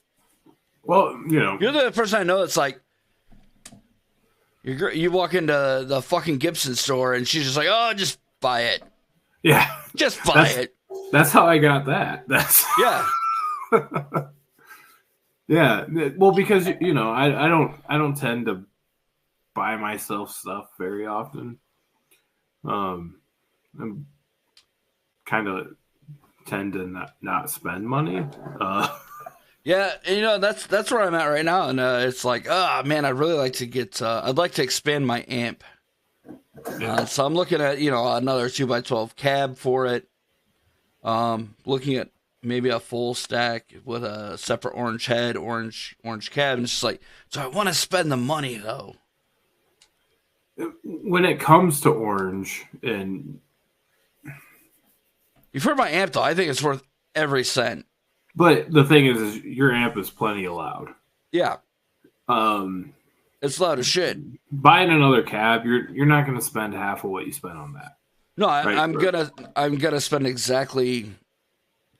Well, you know. You're the person I know that's like, you walk into the fucking Gibson store and she's just like, oh, just buy it. Yeah. Just buy it. That's how I got that. Yeah. Yeah. Well, because, you know, I don't tend to buy myself stuff very often. I'm kind of tend to not spend money. Yeah, and you know, that's where I'm at right now, and it's like, man, I'd really like to get, I'd like to expand my amp. So I'm looking at, you know, another 2x12 cab for it. Looking at maybe a full stack with a separate orange head, orange cab, and it's just like, so I want to spend the money though. When it comes to orange, and you've heard my amp though, I think it's worth every cent. But the thing is your amp is plenty loud. Yeah. It's loud as shit. Buying another cab, you're not going to spend half of what you spent on that. No, I'm gonna spend exactly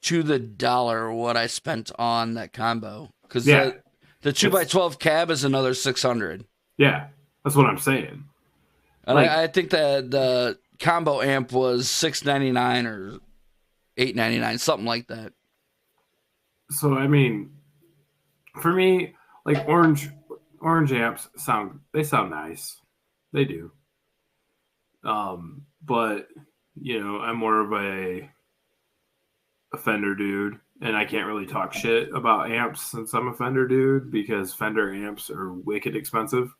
to the dollar what I spent on that combo. Because Yeah. the 2x12 cab is another $600. Yeah, that's what I'm saying. And Like, I think that the combo amp was $699 or $899, something like that. so I mean, for me, like orange amps sound nice. They do. But I'm more of a Fender dude, and I can't really talk shit about amps since I'm a Fender dude because Fender amps are wicked expensive.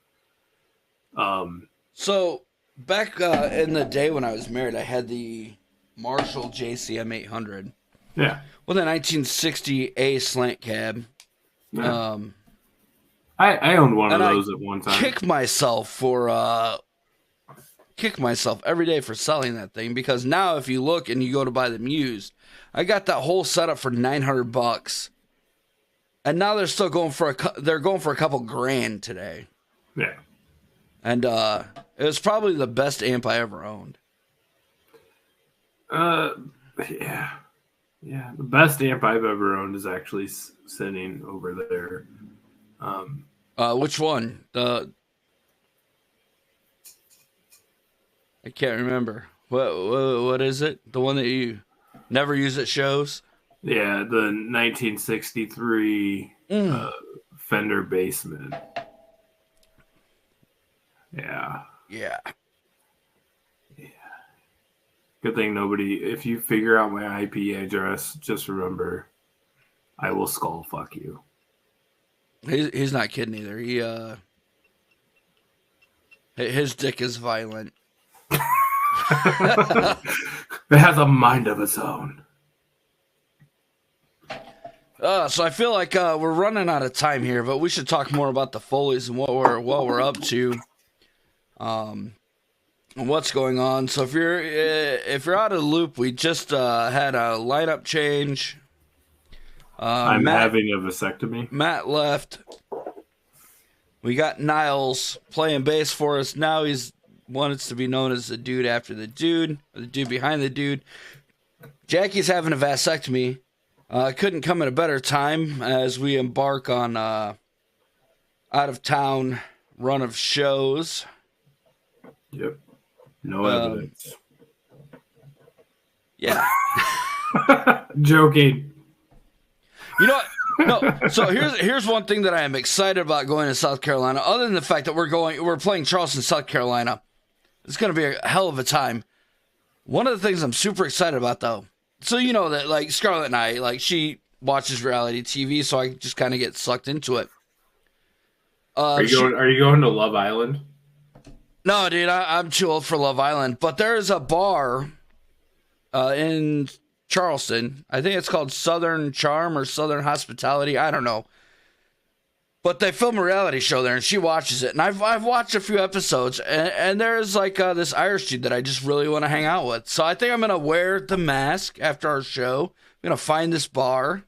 So back in the day when I was married, I had the Marshall JCM 800 Yeah. with a 1960 A slant cab. Yeah. I owned one of those at one time. Kick myself every day for selling that thing, because now if you look and you go to buy them used, I got that whole setup for $900, and now they're still going for a couple grand today. Yeah. And it was probably the best amp I ever owned. Yeah. Yeah, the best amp I've ever owned is actually sitting over there. Which one? I can't remember. What is it? The one that you never use at shows? Yeah, the 1963 Fender Bassman. Yeah. Yeah. Good thing if you figure out my IP address, just remember, I will skull fuck you. He's not kidding either. His dick is violent. It has a mind of its own. So I feel like we're running out of time here, but we should talk more about the Foleys and what we're up to, and what's going on. So if you're out of the loop, we just had a lineup change. I'm having a vasectomy. Matt left. We got Niles playing bass for us. Now he's wants to be known as the dude after the dude, or the dude behind the dude. Jacky's having a vasectomy. Couldn't come at a better time as we embark on out of town run of shows. Yep. No evidence. Yeah. Joking. You know what? No. So here's one thing that I am excited about going to South Carolina. Other than the fact that we're playing Charleston, South Carolina. It's going to be a hell of a time. One of the things I'm super excited about, though. So you know that, like, Scarlett and I, like, she watches reality TV, so I just kind of get sucked into it. Are you going to Love Island? No, dude, I'm too old for Love Island. But there's a bar in Charleston. I think it's called Southern Charm or Southern Hospitality. I don't know. But they film a reality show there, and she watches it. And I've watched a few episodes, and there's like this Irish dude that I just really want to hang out with. So I think I'm going to wear the mask after our show. I'm going to find this bar.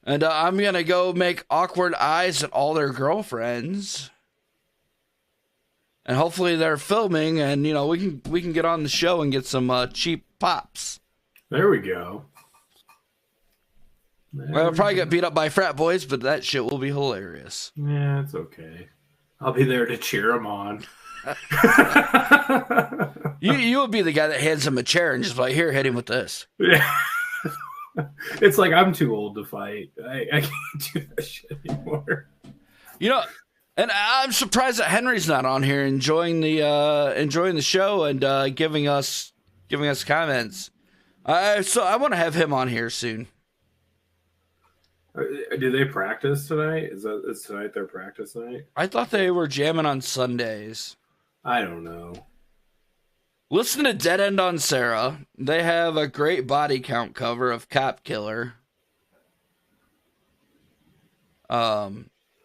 And I'm going to go make awkward eyes at all their girlfriends. And hopefully they're filming, and, you know, we can get on the show and get some cheap pops. There we go. Well, I'll probably get beat up by frat boys, but that shit will be hilarious. Yeah, it's okay. I'll be there to cheer them on. You would be the guy that hands him a chair and just like, here, hit him with this. Yeah. It's like, I'm too old to fight. I can't do that shit anymore. You know, and I'm surprised that Henry's not on here enjoying the show and giving us comments. So I want to have him on here soon. Do they practice tonight? Is tonight their practice night? I thought they were jamming on Sundays. I don't know. Listen to Dead End on Sarah. They have a great body count cover of Cop Killer.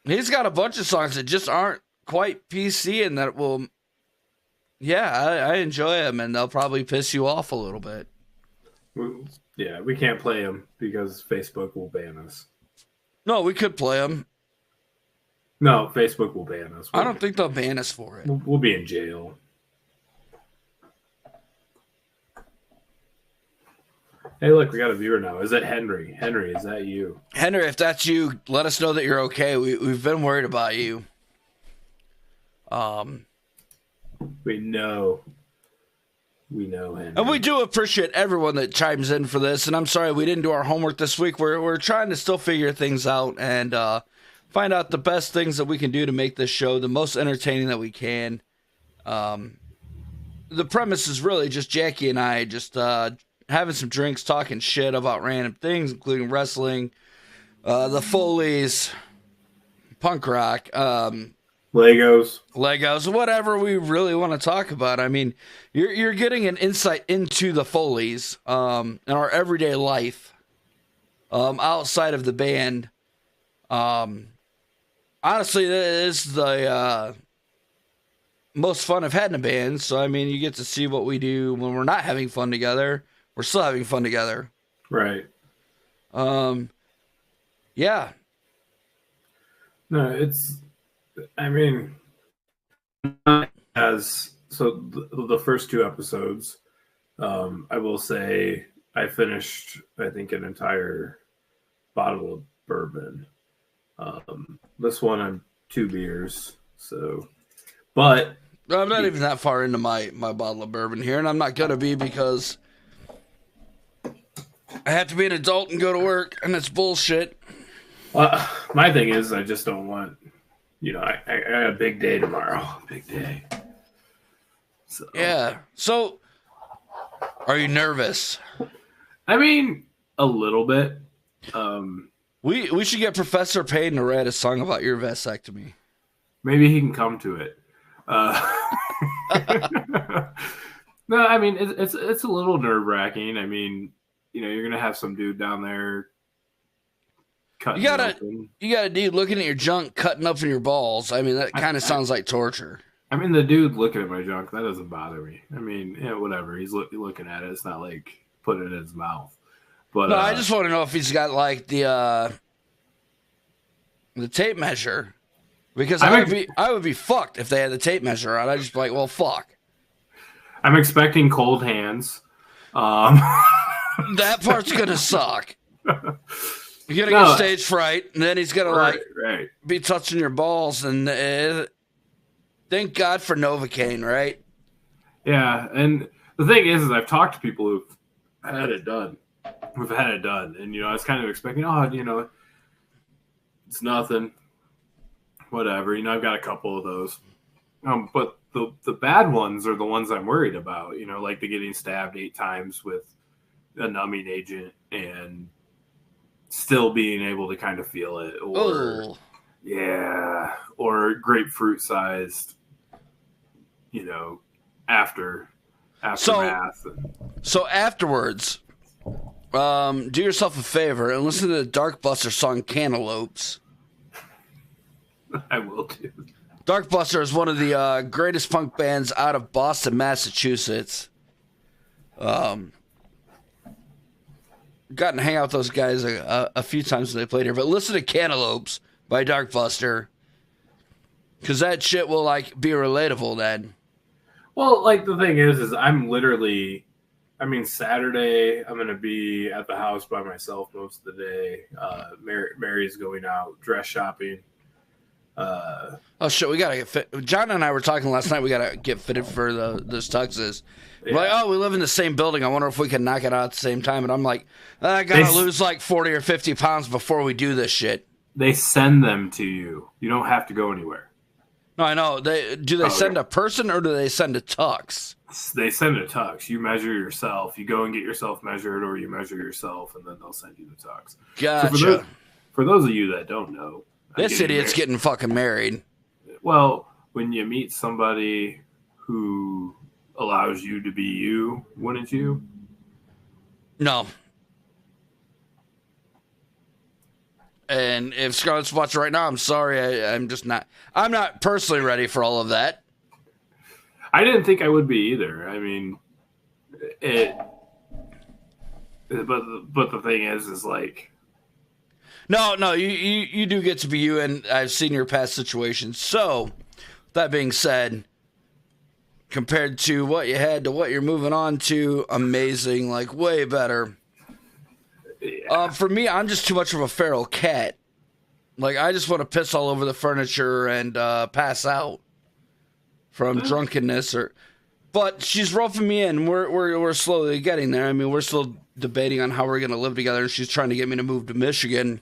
He's got a bunch of songs that just aren't quite PC and that will... Yeah, I enjoy them, and they'll probably piss you off a little bit. Yeah, we can't play them because Facebook will ban us. No, we could play them. No, Facebook will ban us. I don't think they'll ban us for it. We'll be in jail. Hey, look, we got a viewer now. Is it Henry? Henry, is that you? Henry, if that's you, let us know that you're okay. We've been worried about you. We know. We know, Henry. And we do appreciate everyone that chimes in for this. And I'm sorry we didn't do our homework this week. We're trying to still figure things out and find out the best things that we can do to make this show the most entertaining that we can. The premise is really just Jacky and I just having some drinks, talking shit about random things, including wrestling, the Foleys, punk rock, Legos, whatever we really want to talk about. I mean, you're getting an insight into the Foleys and our everyday life outside of the band. Honestly, this is the most fun I've had in a band. So, I mean, you get to see what we do when we're not having fun together. We're still having fun together. Right. Yeah. No, I mean, the first two episodes, I will say I finished, I think, an entire bottle of bourbon. This one, I'm 2 beers. So, but I'm not even that far into my bottle of bourbon here, and I'm not going to be because I have to be an adult and go to work, and it's bullshit. My thing is, I just don't want, I got a big day tomorrow. Big day. So. Yeah. So, are you nervous? I mean, a little bit. We should get Professor Payton to write a song about your vasectomy. Maybe he can come to it. No, I mean it's a little nerve-wracking. I mean, you're gonna have some dude down there cutting. You got a dude looking at your junk, cutting up in your balls. I mean, that kind of sounds like torture. I mean, the dude looking at my junk, that doesn't bother me. I mean, whatever. He's looking at it. It's not like putting it in his mouth. But no, I just want to know if he's got like the tape measure, because I would be fucked if they had the tape measure out. I'd just be like, well, fuck. I'm expecting cold hands. That part's gonna suck. You're gonna get stage fright, and then he's gonna be touching your balls, and thank God for Novocaine, right? Yeah, and the thing is I've talked to people who've had it done. And I was kind of expecting, it's nothing, whatever. I've got a couple of those. But the bad ones are the ones I'm worried about. Like the getting stabbed 8 times with a numbing agent and still being able to kind of feel it, or grapefruit sized, aftermath. So afterwards, do yourself a favor and listen to the Dark Buster song "Cantaloupes." I will do. Dark Buster is one of the greatest punk bands out of Boston, Massachusetts. Gotten to hang out with those guys a few times when they played here, but listen to "Cantaloupes" by Dark Buster, because that shit will be relatable then. Well, the thing is I'm literally, Saturday I'm gonna be at the house by myself most of the day. Mary's going out dress shopping. Oh shit, we gotta get fit. John and I were talking last night. We gotta get fitted for those tuxes. Yeah. We're like, we live in the same building. I wonder if we can knock it out at the same time. And I'm like, I gotta lose 40 or 50 pounds before we do this shit. They send them to you. You don't have to go anywhere. No, I know. Do they send a person or do they send a tux? They send a tux. You measure yourself. You go and get yourself measured, or you measure yourself, and then they'll send you the tux. Gotcha. So for those of you that don't know, this idiot's getting fucking married. Well, when you meet somebody who allows you to be you, wouldn't you? No. And if Scarlett's watching right now, I'm sorry. I'm not personally ready for all of that. I didn't think I would be either. But the thing is No, you do get to be you, and I've seen your past situations. So, that being said, compared to what you had to what you're moving on to, amazing, way better. For me, I'm just too much of a feral cat. Like, I just want to piss all over the furniture and pass out from drunkenness. But she's roughing me in. We're slowly getting there. I mean, we're still debating on how we're going to live together. She's trying to get me to move to Michigan.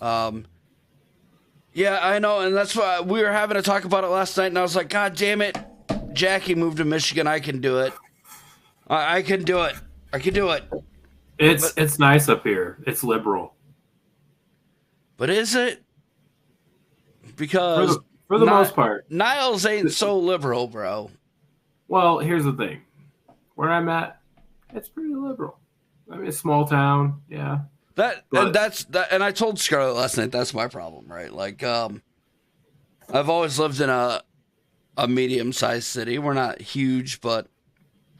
Yeah, I know, and that's why we were having to talk about it last night, and I was like, God damn it, Jacky moved to Michigan. I can do it. I can do it. I can do it. It's nice up here. It's liberal. But is it? Because for the most part, Niles ain't so liberal, bro. Well, here's the thing. Where I'm at, it's pretty liberal. I mean, it's small town, yeah. And I told Scarlett last night that's my problem, right? Like, I've always lived in a medium-sized city. We're not huge, but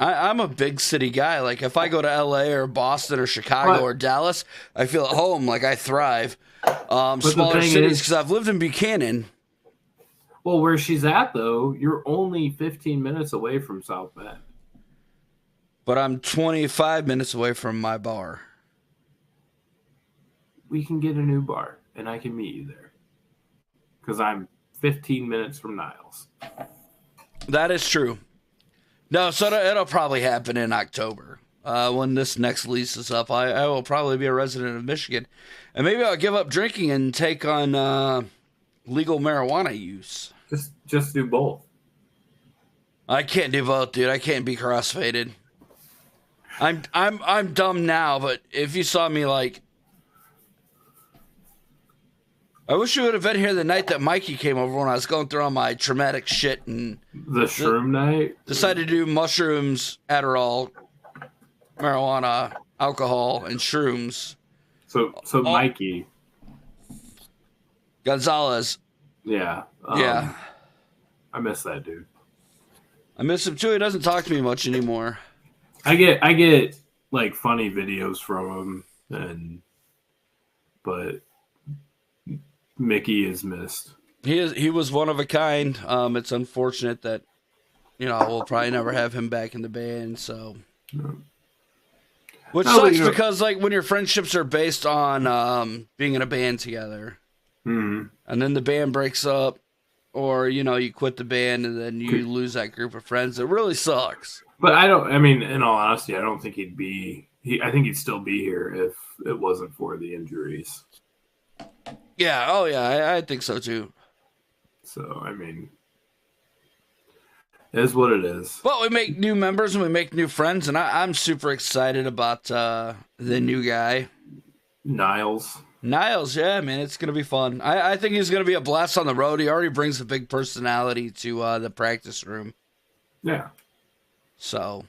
I'm a big city guy. Like, if I go to LA or Boston or Chicago or Dallas, I feel at home. Like, I thrive. Smaller cities, because I've lived in Buchanan. Well, where she's at, though, you're only 15 minutes away from South Bend. But I'm 25 minutes away from my bar. We can get a new bar, and I can meet you there. Because I'm 15 minutes from Niles. That is true. No, so it'll probably happen in October. When this next lease is up, I will probably be a resident of Michigan. And maybe I'll give up drinking and take on legal marijuana use. Just do both. I can't do both, dude. I can't be crossfaded. I'm dumb now, but if you saw me, like, I wish you would have been here the night that Mikey came over when I was going through all my traumatic shit and the shroom night. Decided to do mushrooms, Adderall, marijuana, alcohol, and shrooms. So Mikey Gonzalez. Yeah. Yeah. I miss that dude. I miss him too. He doesn't talk to me much anymore. I get like funny videos from him, but Mickey is missed. He was one of a kind. It's unfortunate that we'll probably never have him back in the band. So, which sucks because like when your friendships are based on being in a band together, and then the band breaks up, or you quit the band and then you lose that group of friends, it really sucks. But I mean, in all honesty, I don't think he'd be. I think he'd still be here if it wasn't for the injuries. Yeah. Oh, yeah. I think so too. So I mean, it is what it is. But we make new members and we make new friends, and I'm super excited about the new guy, Niles. Yeah, man, it's gonna be fun. I think he's gonna be a blast on the road. He already brings a big personality to the practice room. Yeah. So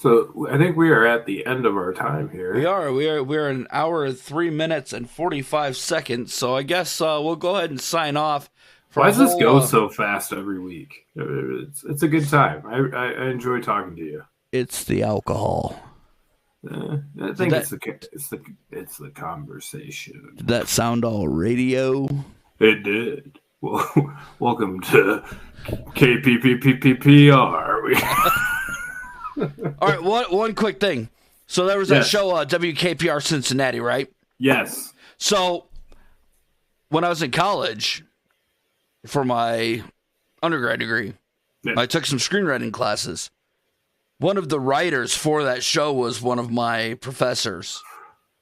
I think we are at the end of our time here. We are an hour, 3 minutes, and 45 seconds. So I guess we'll go ahead and sign off. Why does this go so fast every week? It's a good time. I enjoy talking to you. It's the alcohol. I think it's the conversation. Did that sound all radio? It did. Well, welcome to KPPPPR. All right, one quick thing. So there was that show, WKPR Cincinnati, right? Yes. So when I was in college for my undergrad degree, I took some screenwriting classes. One of the writers for that show was one of my professors.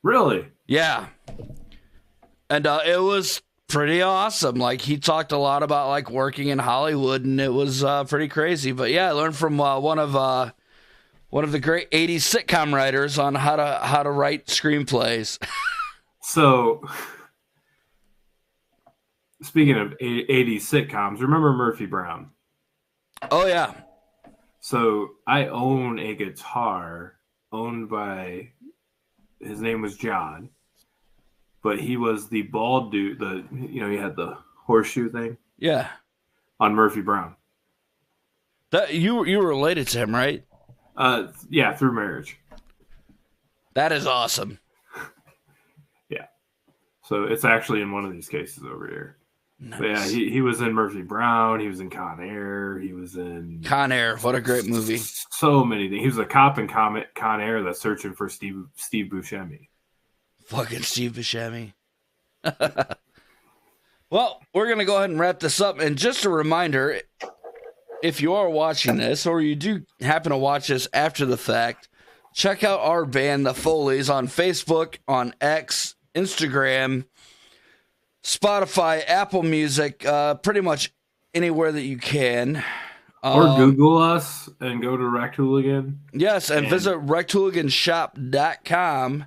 Really? Yeah. And it was pretty awesome. Like, he talked a lot about like working in Hollywood, and it was pretty crazy. But yeah, I learned from one of the great 80s sitcom writers on how to write screenplays. So, speaking of 80s sitcoms, remember Murphy Brown? Oh, yeah. So, I own a guitar owned by, his name was John, but he was the bald dude, he had the horseshoe thing. Yeah. On Murphy Brown. That you were related to him, right? Yeah, through marriage. That is awesome. Yeah. So it's actually in one of these cases over here. Nice. But yeah, he was in Murphy Brown. He was in Con Air. He was in Con Air. What a great movie! So many things. He was a cop in Con Air that's searching for Steve Buscemi. Fucking Steve Buscemi. Well, we're going to go ahead and wrap this up. And just a reminder, if you are watching this or you do happen to watch this after the fact, check out our band, The Foleys, on Facebook, on X, Instagram, Spotify, Apple Music, pretty much anywhere that you can. Or Google us and go to Recthooligan. Yes, and visit recthooliganshop.com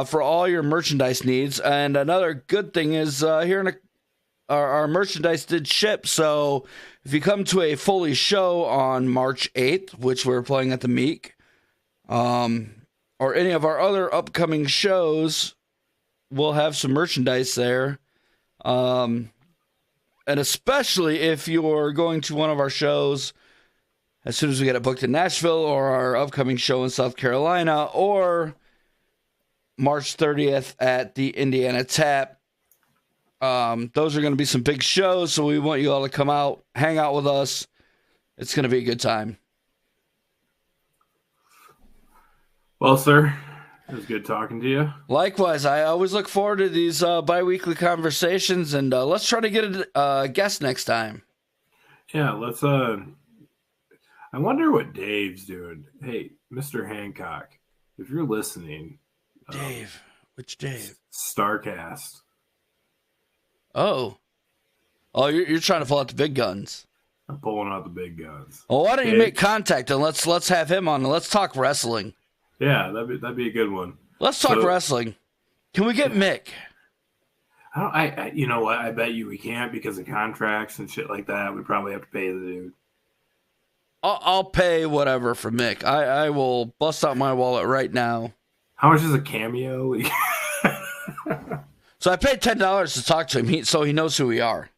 for all your merchandise needs. And another good thing is our merchandise did ship. So if you come to a Foley show on March 8th, which we're playing at the Meek, or any of our other upcoming shows, we'll have some merchandise there. And especially if you're going to one of our shows as soon as we get it booked in Nashville, or our upcoming show in South Carolina, or March 30th at the Indiana Tap. Those are going to be some big shows, so we want you all to come out, hang out with us. It's going to be a good time. Well, sir, it was good talking to you. Likewise, I always look forward to these bi-weekly conversations, and let's try to get a guest next time. Yeah, let's. I wonder what Dave's doing. Hey, Mr. Hancock, if you're listening, Dave, which Dave? Starcast. Oh, you're trying to pull out the big guns. I'm pulling out the big guns. Well, why don't you make contact and let's have him on and let's talk wrestling. Yeah, that'd be a good one. Let's talk wrestling. Can we get Mick? I you know what? I bet you we can't because of contracts and shit like that. We probably have to pay the dude. I'll pay whatever for Mick. I will bust out my wallet right now. How much is a cameo? So I paid $10 to talk to him, so he knows who we are.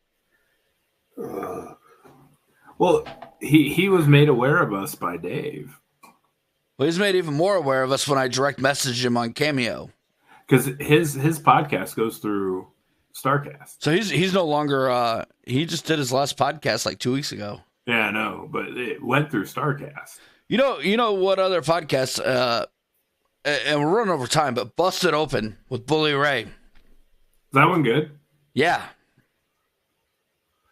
Well, he was made aware of us by Dave. Well, he's made even more aware of us when I direct message him on Cameo. Because his podcast goes through Starcast. So he's no longer. He just did his last podcast like 2 weeks ago. Yeah, I know, but it went through Starcast. You know what other podcasts? And we're running over time, but Busted Open with Bully Ray. Is that one good? Yeah.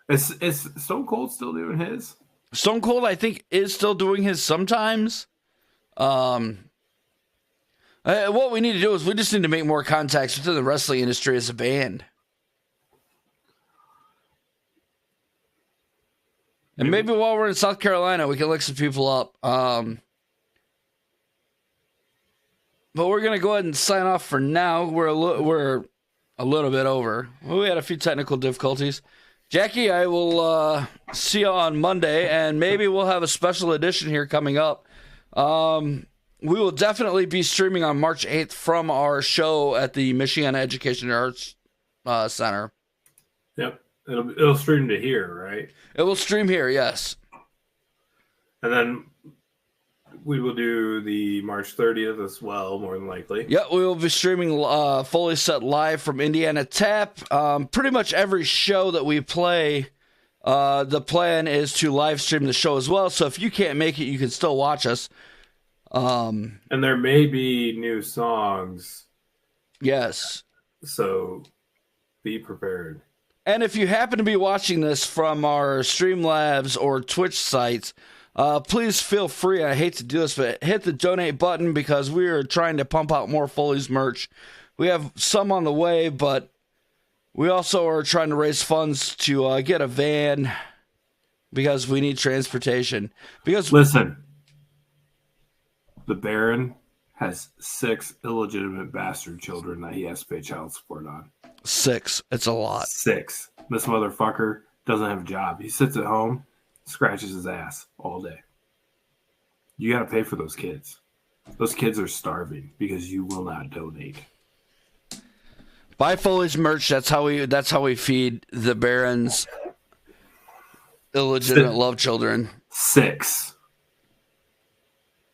Is Stone Cold still doing his? Stone Cold, I think, is still doing his sometimes. What we need to do is we just need to make more contacts within the wrestling industry as a band. And maybe while we're in South Carolina, we can look some people up. But we're going to go ahead and sign off for now. We're a little bit over. We had a few technical difficulties. Jacky, I will see you on Monday, and maybe we'll have a special edition here coming up. We will definitely be streaming on March 8th from our show at the Michiana Education and Arts Center. Yep. It'll stream to here, right? It will stream here, yes. And then we will do the March 30th as well, more than likely. Yeah, we will be streaming Fully Set live from Indiana Tap. Pretty much every show that we play, the plan is to live stream the show as well. So if you can't make it, you can still watch us. And there may be new songs. Yes. So be prepared. And if you happen to be watching this from our Streamlabs or Twitch sites, please feel free. I hate to do this, but hit the donate button because we are trying to pump out more Foley's merch. We have some on the way, but we also are trying to raise funds to get a van because we need transportation. Because listen, the Baron has 6 illegitimate bastard children that he has to pay child support on. 6. It's a lot. 6. This motherfucker doesn't have a job. He sits at home, scratches his ass all day. You got to pay for those kids. Those kids are starving because you will not donate. Buy Foley's merch. That's how we feed the Baron's illegitimate love children. 6.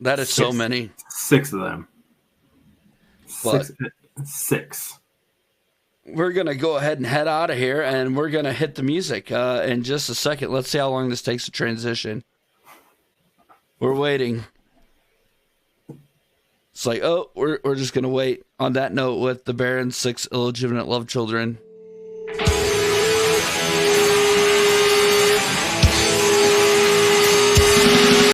That is 6. So many. 6 of them. But 6. We're going to go ahead and head out of here, and we're going to hit the music in just a second. Let's see how long this takes to transition. We're waiting. like, oh, we're just gonna wait. On that note, with the Baron's 6 illegitimate love children,